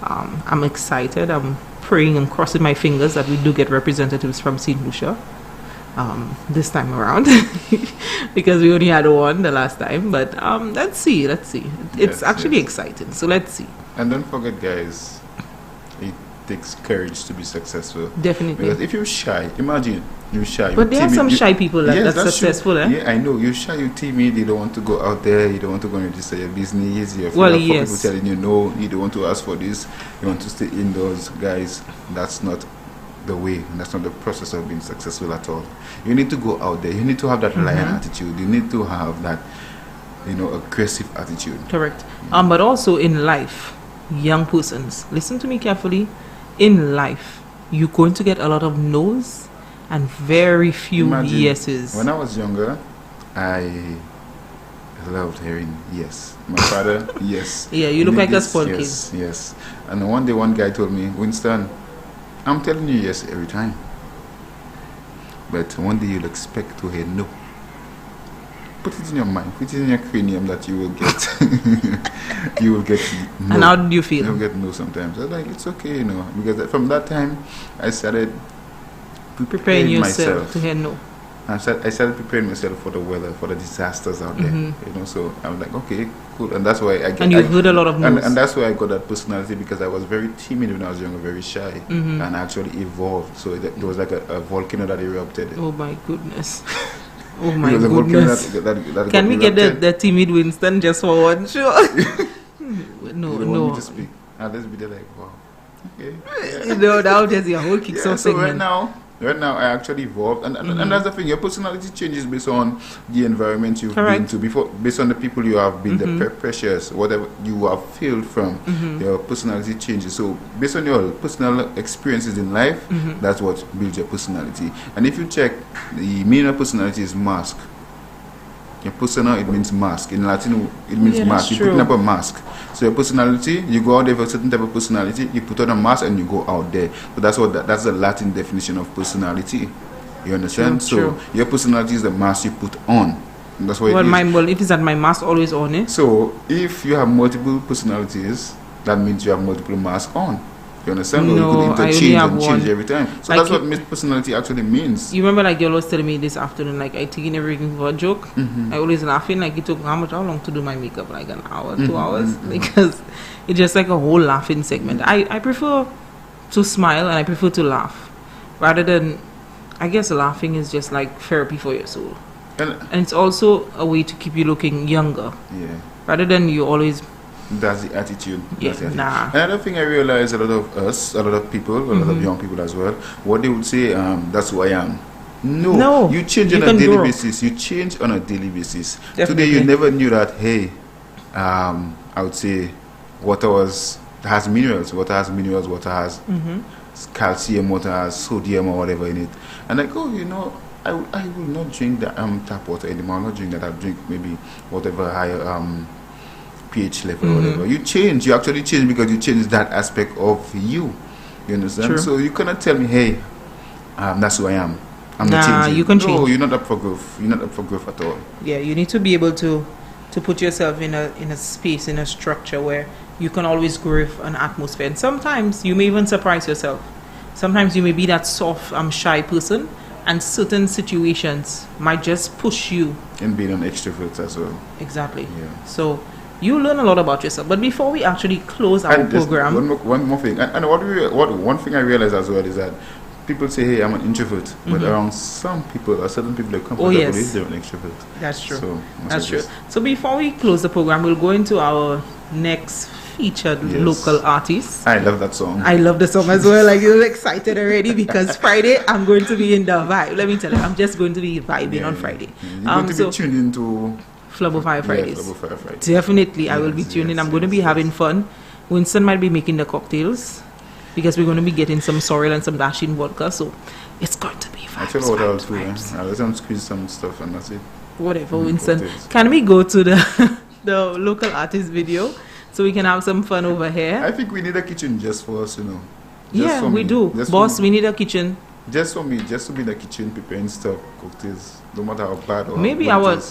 I'm excited. I'm praying and crossing my fingers that we do get representatives from St. Lucia this time around because we only had one the last time. But let's see. It's actually exciting. So let's see. And don't forget, guys, it takes courage to be successful. Definitely. Because if you're shy, imagine you're shy. But there are some shy people that's successful. Yeah, I know. You're shy, you're timid, you don't want to go out there, you don't want to go and register your business, you're afraid of people telling you no, you don't want to ask for this, you want to stay indoors. Guys, that's not the way, and that's not the process of being successful at all. You need to go out there. You need to have that lion attitude. You need to have that, aggressive attitude. Correct. But also in life, young persons, listen to me carefully. In life, you're going to get a lot of no's and very few yeses. When I was younger, I loved hearing yes. My father, yes. Yeah, you look like a spoiled kid. Yes. And one day, one guy told me, Winston, I'm telling you yes every time. But one day you'll expect to hear no. Put it in your mind, put it in your cranium that you will get no. And how do you feel? You'll get no sometimes. I was like, it's okay, because from that time I started preparing yourself to hear no. I started preparing myself for the weather, for the disasters out there. So I was like, okay, cool, and that's why I get. And you've heard a lot of no's. And that's why I got that personality, because I was very timid when I was younger, very shy, and I actually evolved. So there was like a volcano that erupted. Oh my goodness! Oh my goodness! That can we get the timid Winston just for one show? No. You want me to speak? Let's be there like, wow. Okay. Yeah. Now there's your whole kick so segment. Right now, I actually evolved, and that's the thing. Your personality changes based on the environment you've been to before, based on the people you have been, the pressures, whatever you have filled from. Your personality changes. So, based on your personal experiences in life, that's what builds your personality. And if you check, the meaning of personality is mask. Your persona, it means mask. In Latino, it means mask. You're putting up a mask. So your personality, you go out there for a certain type of personality, you put on a mask and you go out there. So that's the Latin definition of personality. You understand? So your personality is the mask you put on. And that's what it is. Well, if it's that my mask always on it. So if you have multiple personalities, that means you have multiple masks on. You understand? No, or you could interchange and change one. every time. So that's what personality actually means. You remember, like, you always telling me this afternoon, like, I taking everything for a joke. I always laughing, like, it took how long to do my makeup? Like an hour, 2 hours? Because it's just like a whole laughing segment. I prefer to smile and I prefer to laugh. Rather than, I guess laughing is just like therapy for your soul. And it's also a way to keep you looking younger. Yeah. Rather than you always... That's the attitude. Nah. Another thing I realize, a lot of people, a lot of young people as well, what they would say, that's who I am. No, you change on a daily basis. You change on a daily basis. Definitely. Today you never knew that, hey, I would say water has minerals, water has calcium, water has sodium or whatever in it. And like, I will not drink that tap water anymore. I'll not drink that. I'll drink maybe whatever higher pH level or whatever. You actually change because you change that aspect of you. You understand? True. So you cannot tell me, hey, that's who I am. I'm not changing. You can change. No, you're not up for growth. You're not up for growth at all. Yeah, you need to be able to put yourself in a space, in a structure where you can always grow an atmosphere. And sometimes you may even surprise yourself. Sometimes you may be that soft, shy person, and certain situations might just push you. And being an extrovert as well. Exactly. Yeah. So you learn a lot about yourself. But before we actually close our program, one more thing, and one thing I realize as well is that people say, "Hey, I'm an introvert," but around certain people, they're comfortable with they're an extrovert. That's true. So that's true. So before we close the program, we'll go into our next featured local artist. I love that song. I love the song as well. Like, you're excited already because Friday I'm going to be in the vibe. Let me tell you, I'm just going to be vibing on Friday. You're going to be tuned into Flubber Fire Fridays. Flubber Fire Fridays. Definitely, I will be tuning in. I'm going to be having fun. Winston might be making the cocktails because we're going to be getting some sorrel and some dashing vodka. So it's going to be vibes. I tell you what I'll do. I'll let them squeeze some stuff and that's it. Whatever, Winston. Cocktails. Can we go to the local artist video so we can have some fun over here? I think we need a kitchen just for us, Yeah, we do. Boss, we need a kitchen. Just for me, just to be in the kitchen preparing stuff, cocktails, no matter how bad or maybe how good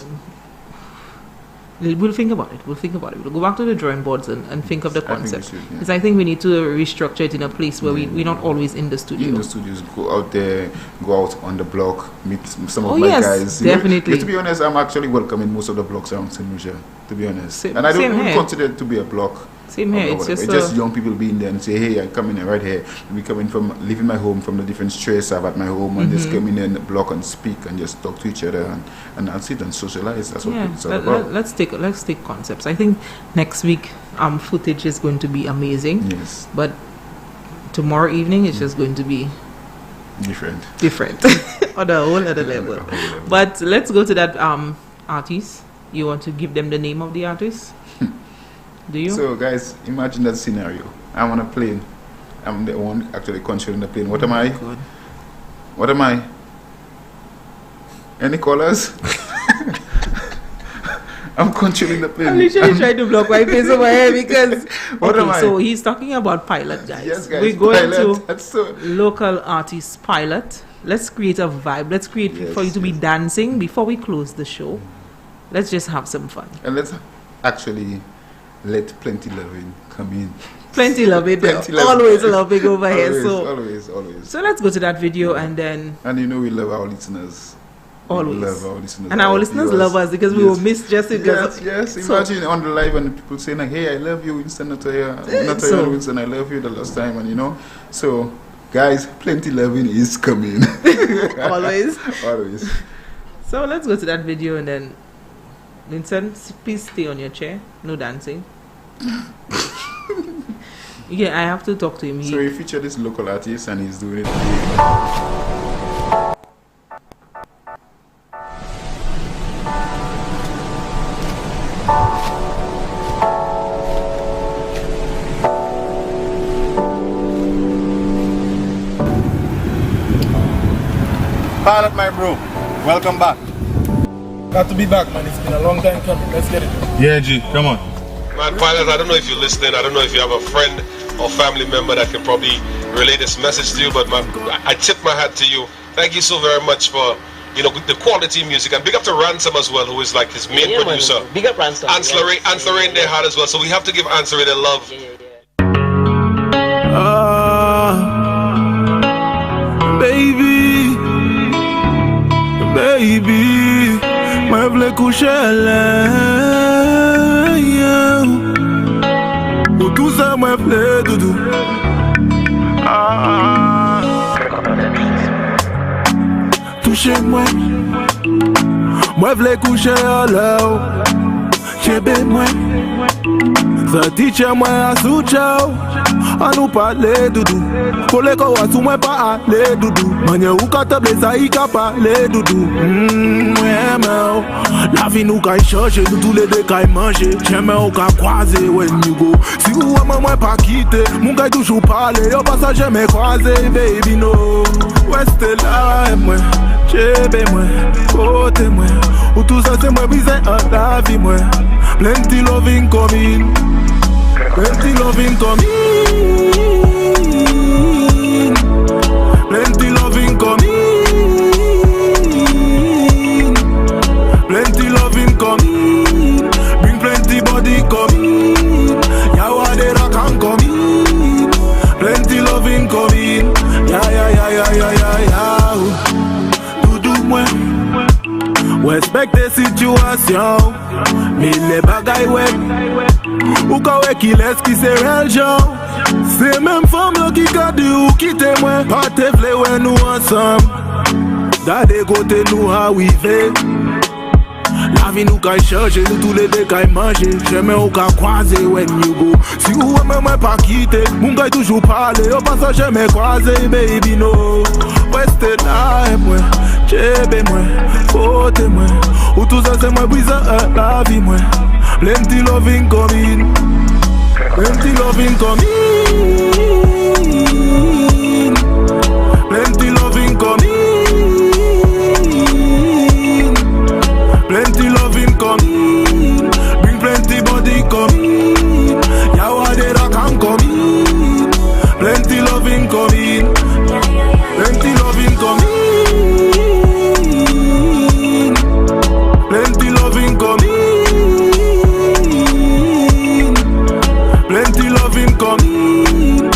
we'll think about it. We'll go back to the drawing boards and think of the concept. Because I think we need to restructure it in a place where we're not always in the studio. In the studios, go out there, go out on the block, meet some of my guys. Definitely. To be honest, I'm actually welcoming most of the blocks around St. Lucia, to be honest. And I don't even consider it to be a block. Same here. It's just young people being there and say, hey, I come in right here. We coming from leaving my home from the different stress I have at my home and just come in the block and speak and just talk to each other and I'll sit and socialize. That's what it's all about. Let's take concepts. I think next week footage is going to be amazing. Yes. But tomorrow evening it's just going to be different on a whole other level. But let's go to that artist. You want to give them the name of the artist? Do you? So guys, imagine that scenario. I'm on a plane. I'm the one actually controlling the plane. What am I? Good. What am I? Any callers? I'm controlling the plane. I'm literally trying to block my face over here because What am I? So he's talking about pilot, guys. Yes, guys. We're going Pilot. to That's so local artist pilot. Let's create a vibe. Let's create for you to be dancing before we close the show. Let's just have some fun. And let's actually let plenty loving come in. Plenty loving. Plenty Always loving over here. Always. So let's go to that video and then. And you know we love our listeners. Always. We love our listeners. And our listeners love us because we will miss Jesse. Yes. Imagine on the live and people saying like, "Hey, I love you, Winston Natoya, Winston, I love you the last time," and you know. So, guys, plenty loving is coming. Always. Always. So let's go to that video and then, Vincent, please stay on your chair. No dancing. Yeah, I have to talk to him. So he featured this local artist and he's doing it. Pilot, my bro, welcome back. Got to be back, man. It's been a long time coming. Let's get it. Yeah, G, come on. Man, Pilot, I don't know if you're listening. I don't know if you have a friend or family member that can probably relay this message to you, but man, I tip my hat to you. Thank you so very much for, you know, the quality music. And big up to Ransom as well, who is like his main producer. Man. Big up Ransom. Ansel Lorraine they had as well. So we have to give Ansel Lorraine the love. Baby, mwen vle kouche lè, ou tout sa mwen vle doudou. Touche mwen, mwen vle kouche lè, chebe mwen, sa tiche mwen asou chow, a nou pale doudou. Kole ko asou mwen pa ale doudou. Manye ou ka teble sa i ka pale doudou. Mwen ou, la vi nou ka y change, nou tou le de ka y manje. Cheme ou ka kwaze when you go. Si ou mwen pa kite, moun ka y toujou pale. Yo pasaje me kwaze, baby no. Weste la mwen, chebe mwen, kote mwen. Ou tout sa se mwen bize an la vi mwen. Plenty loving coming, plenty loving coming. Plenty loving coming, plenty loving coming, bring plenty body coming, yawa de rock and coming, plenty loving coming, ya, doudou mwen, respect the situation, mais les bagay wek, ou ka wek ki les ki se real jan. C'est même femme là qui garde ou qui témoin. Pas te vle ouais nous ensemble. D'aller côté nous à wive. La vie nous qu'à changer, nous tous les deux qu'à manger. J'aime ou qu'à croiser when you go. Si ou même pas quitter, mon gars toujours parler. Au passage j'aime croiser, baby no. Reste là moi, chebe moi, côté moi. Ou tout ça c'est moi brise la vie moi. Plenty loving coming. Plenty loving coming, plenty loving coming, plenty loving coming, bring plenty body coming, yawa de rock and coming, plenty loving coming, plenty loving coming, plenty loving coming. Plenty loving coming,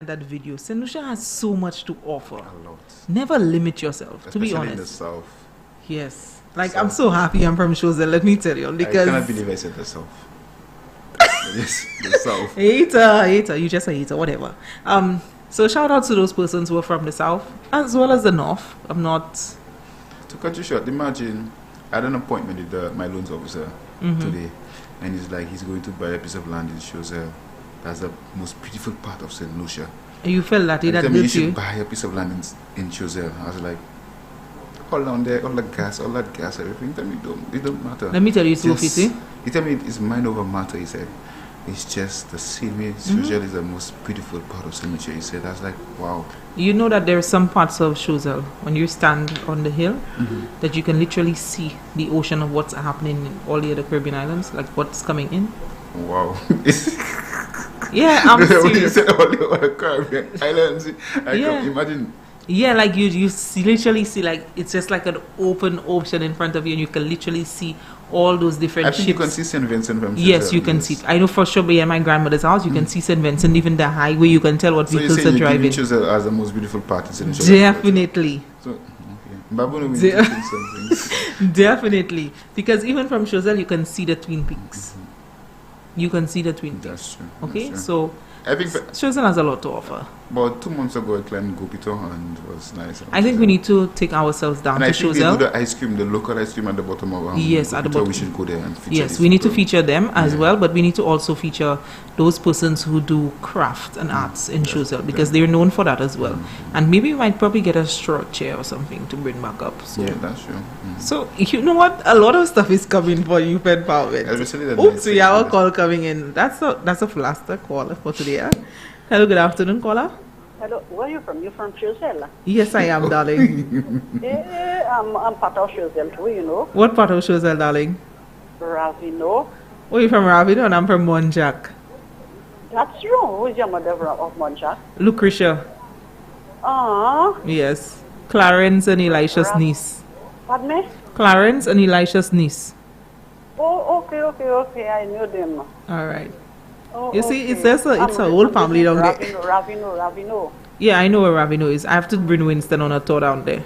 that video. St. Lucia has so much to offer. A lot. Never limit yourself, Especially to be honest. in the south. Yes. Like, I'm so happy I'm from Choiseul, let me tell you. Because I cannot believe I said the south. Yes, the south. Hater. You just a hater, whatever. So shout out to those persons who are from the south as well as the north. I'm not. To cut you short, imagine I had an appointment with my loans officer today, and he's like, he's going to buy a piece of land in Choiseul. That's the most beautiful part of St. Lucia. You felt that he And that tell me you built should you? buy a piece of land in Choiseul. I was like, all down there, all that gas, everything. Tell me it don't matter. Let me tell you, Sophie, see? He told me it's mind over matter, he said. It's just the scenery. Choiseul is the most beautiful part of St. Lucia, he said. I was like, wow. You know that there are some parts of Choiseul, when you stand on the hill, that you can literally see the ocean of what's happening in all the other Caribbean islands, like what's coming in. Wow. Yeah, I'm When you serious. said all the other Caribbean islands, I can imagine. Yeah, like you literally see, like, it's just like an open ocean in front of you, and you can literally see all those different I ships. think you can see St. Vincent from Yes, Choiseul, you can see. I know for sure, but at my grandmother's house, you can see St. Vincent, even the highway, you can tell what So you vehicles say are you driving. Choiseul as the most beautiful part in St. Lucia? Definitely. So, okay. Baboon will teaching something. Definitely. Because even from Choiseul, you can see the Twin Peaks. You can see the Twin Peaks. That's true. Okay, That's true. so I think Choiseul has a lot to offer. About 2 months ago, I climbed Gopito and it was nice. I think we need to take ourselves down And to I think they Choiseul. do the ice cream, the local ice cream at the bottom of Yes, at the Gopito. bottom. We should go there and feature Yes, these we need to people. feature them as well, but we need to also feature those persons who do craft and arts in Choiseul, because they're known for that as well. And maybe we might probably get a straw chair or something to bring back up. So. Yeah, that's true. So, you know what? A lot of stuff is coming for youth empowerment. Especially the Oops, nice we have a call coming in. That's a faster caller for today. Huh? Hello, good afternoon, caller. Hello, where are you from? You from Choiseul? Yes, I am, darling. I'm part of Choiseul too, you know. What part of Choiseul, darling? Ravino. Oh, you're from Ravino and I'm from Monjack. That's true. Who is your mother of Monjack? Lucretia. Ah. Yes. Clarence and Elisha's niece. Pardon me? Clarence and Elisha's niece. Oh, okay. I know them. All right. Oh, You see, okay. it's a whole family down there. Ravino. Yeah, I know where Ravino is. I have to bring Winston on a tour down there.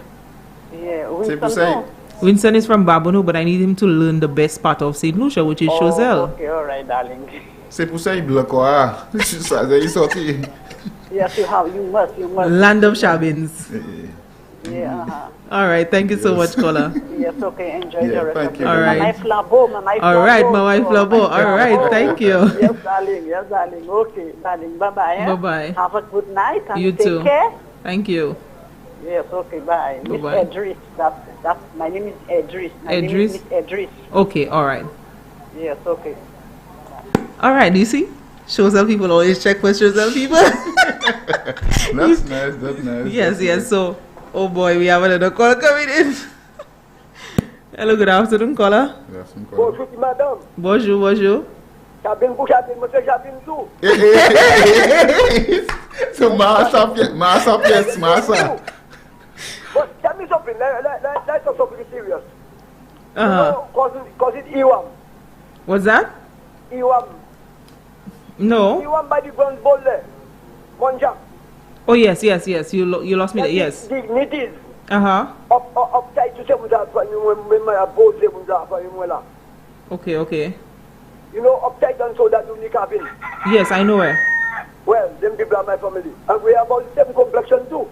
Yeah, Winston. No. Winston is from Babonneau, but I need him to learn the best part of St. Lucia, which is Choiseul. Okay, all right, darling. C'est pour ça il bloque quoi. Il sorti. Yes, you must. Land of Shabins. Yeah. All right, thank you so much, caller. Yes, okay, enjoy the rest of the day. All right. My flabo. All right, my wife Flabo. All right, thank you. Yes, darling. Okay, darling. Bye-bye. Bye-bye. Have a good night and You take too. care. Thank you. Yes, okay, bye. Miss Bye-bye. Edris. That's my name is Edris. My name Edris? is Miss Edris. Okay, all right. Yes, okay. All right, you see? Choiseul people always check for Choiseul people. That's nice. Yes. So, oh boy, we have another call coming in. Hello, good afternoon, caller. Bonjour, madame. Bonjour. Cabine, monsieur Jabine tout. So, massa. But tell me something, let's talk something serious. Uh-huh. Cause it's Iwam. What's that? Iwam. No. Iwam by the Grand Bowl there. Monjack. Oh, yes. You lost me there. Yes. Dignities. Uh-huh. Up tight to say when my boat say when Okay. You know, uptight and so that you need cabin. Yes, I know where. Well, them people are my family. And we have about the same complexion too.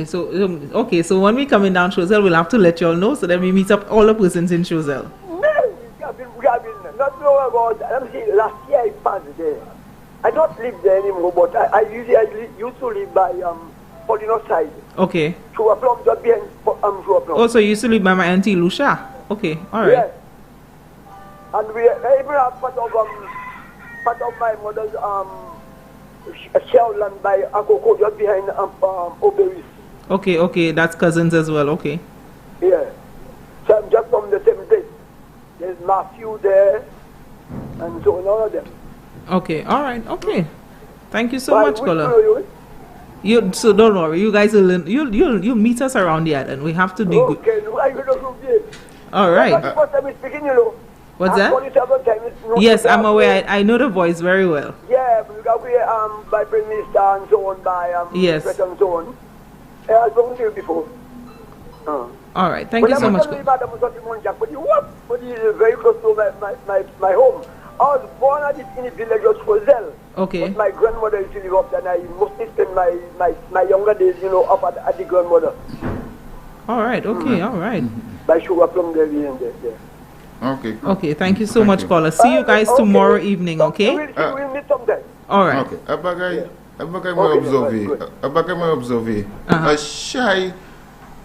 So when we coming down Choiseul, we'll have to let you all know so that we meet up all the persons in Choiseul. No, cabin. Not know about that. Let me see, last year I passed there. I don't live there anymore, but I used to live by Polino side. Okay. Through a plum, just behind through a plum. Oh, so you used to live by my auntie Lucia? Okay, all right. Yeah. And we even have part of my mother's shell land by Akoko, just behind Oberis. Okay, that's cousins as well, okay. Yeah. So I'm just from the same place. There's Matthew there, and so on all of them. Okay, all right, okay. Thank you so Bye, much, which caller. school are you? So don't worry, you guys will learn. You'll meet us around the island. We have to be good. Okay, I will not do this. All right. That's the first time I'm speaking, you know. What's I'm that? 47 times. Yes, I'm aware. I know the voice very well. Yeah, but because we by Prime Minister and so on, by Yes. President and so on. I've spoken to you before. All right. Thank you so much. But you work, but you is very close to my home. I was born in the village of Roselle. Okay. But my grandmother used to live up there, and I mostly spend my younger days, up at the grandmother. All right. Okay. All right. By Sugar Plum there and there. Okay. Okay. Thank you so much, caller. See you guys tomorrow evening. Okay. We'll meet someday. All right. Okay. Abagay moi observé. Shy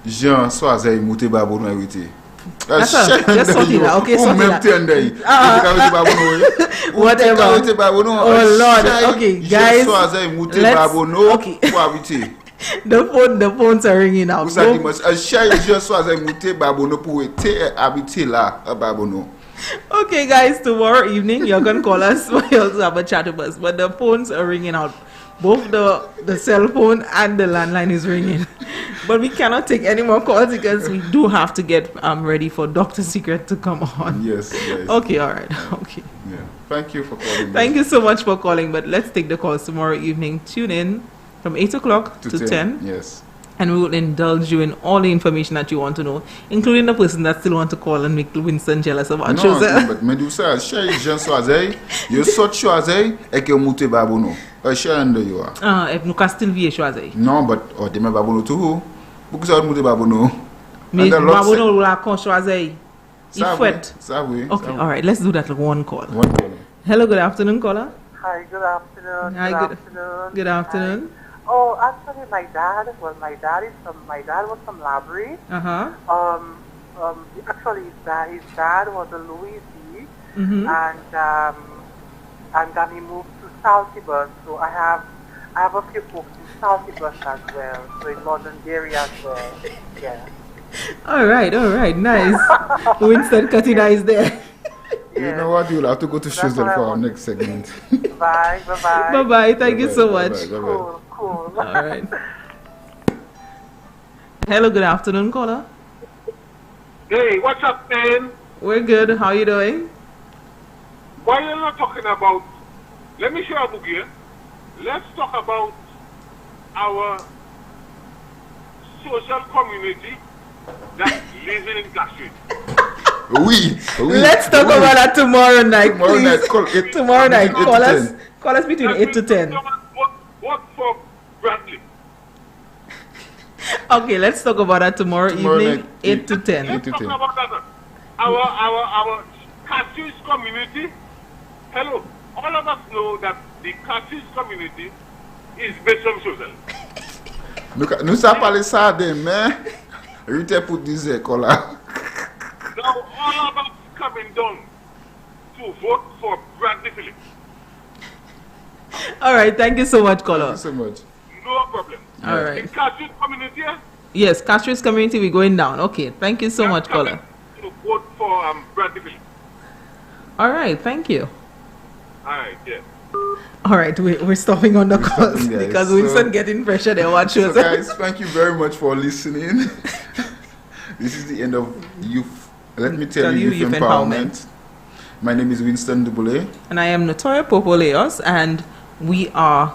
Jean Soazay mouté babou nou hérité. Just sorry là. Okay, sorry là. Whatever. Oh Lord. Okay, guys. Okay. The phones are ringing out. Okay, guys, tomorrow evening you're gonna call us. We also have a chat with us, but the phones are ringing out. Both the cell phone and the landline is ringing. But we cannot take any more calls because we do have to get ready for Dr. Secret to come on. Yes. Okay, all right. Okay. Yeah. Thank you for calling. Thank you so much for calling. But let's take the calls tomorrow evening. Tune in from 8 o'clock to 10. Yes. And we will indulge you in all the information that you want to know, including the person that still want to call and make Winston jealous about No, but Medusa, Shay Jean Soazay, you sort Soazay, et que mouté babono. Shay under you are. If nous still vie Soazay. Non, but or demain babono to who? Because I mouté babono. Mais babono la con Soazay. Ifwet. Okay, all right, let's do that like one call. Hello, good afternoon, caller. Hi, good afternoon. Good afternoon. Oh, actually, my dad was from Labrie. Actually, his dad was a Louis V. And then he moved to Southibus. So I have a few folks in Southibus as well. So in Londonderry as well. Yeah. All right, nice. Winston cutting eyes there. You know what? You'll have to go to Schuzel for our next segment. Bye. Bye. Thank you so much. Cool. All right. Hello, good afternoon, caller. Hey, what's up, man? We're good. How are you doing? Why are you not talking about... Let me show you a book here. Let's talk about our social community that lives in Castries. Let's talk about that tomorrow night, please. Tomorrow night. Call us between 8 to 10. What for Bradley? Okay, let's talk about that tomorrow evening, 8 to 10. Let's talk about that. Our Castries community. Hello, all of us know that the Castries community is based on social. Nous ça parler ça de mais Rite put this caller. Now all of us coming down to vote for Bradley Phillips. All right, thank you so much, caller. Thank you so much. No problem. All right. In Castries community? Yes, Castries community, we're going down. Okay, thank you so much, caller. To vote for Bradley Phillips. All right, thank you. All right, yeah. All right, we're stopping on the calls because Winston getting pressure there. Watch so guys, thank you very much for listening. This is the end of Youth. Let me tell you, Youth Empowerment. My name is Winston Dubule. And I am Notoya Popoleos, and we are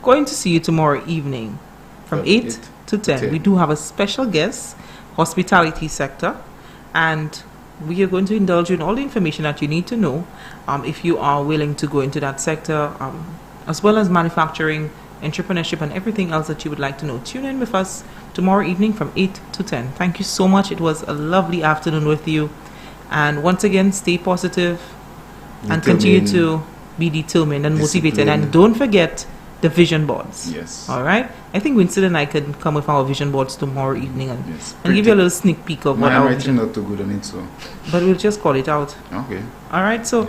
going to see you tomorrow evening from 8 to 10. We do have a special guest, hospitality sector, and we are going to indulge you in all the information that you need to know if you are willing to go into that sector, as well as manufacturing, entrepreneurship, and everything else that you would like to know. Tune in with us tomorrow evening from 8 to 10. Thank you so much. It was a lovely afternoon with you. And once again, stay positive and continue to be determined and motivated. And don't forget the vision boards. Yes. All right? I think Winston and I can come with our vision boards tomorrow evening and give you a little sneak peek of what our vision. Not too good on it, so. But we'll just call it out. Okay. All right. So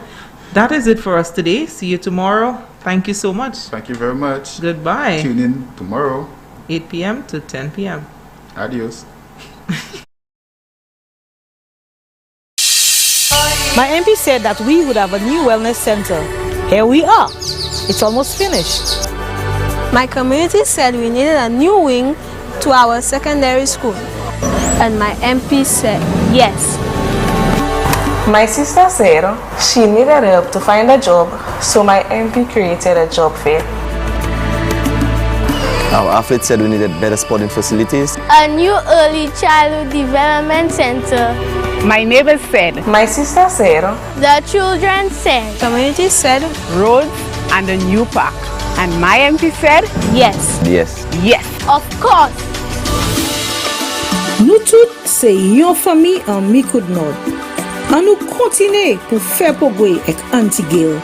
that is it for us today. See you tomorrow. Thank you so much. Thank you very much. Goodbye. Tune in tomorrow. 8 p.m. to 10 p.m. Adios. My MP said that we would have a new wellness center. Here we are. It's almost finished. My community said we needed a new wing to our secondary school. And my MP said yes. My sister said she needed help to find a job, so my MP created a job fair. Our athlete said we needed better sporting facilities. A new early childhood development center. My neighbors said. My sister said. The children said. Community said. Roads and a new park. And my MP said. Yes. Yes. Yes. Of course. Nou tout se yon fami an mi koud nod. An nou kontine pou fè pogwe ek Antigil.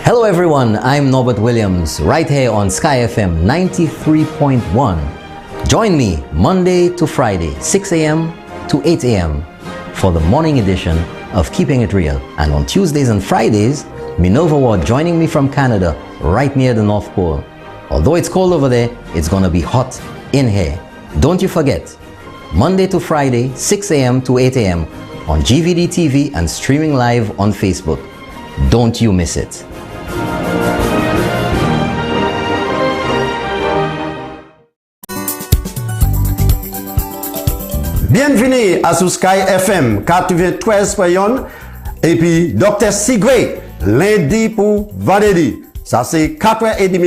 Hello everyone, I'm Norbert Williams, right here on Sky FM 93.1. Join me Monday to Friday, 6 a.m. to 8 a.m. for the morning edition of Keeping It Real. And on Tuesdays and Fridays, Minerva Ward joining me from Canada, right near the North Pole. Although it's cold over there, it's gonna be hot in here. Don't you forget, Monday to Friday, 6 a.m. to 8 a.m. on GVD TV and streaming live on Facebook. Don't you miss it. Bienvenue à sous Sky FM 93.1 et puis Dr. Sigwe lundi pour vendredi. Ça c'est 4h30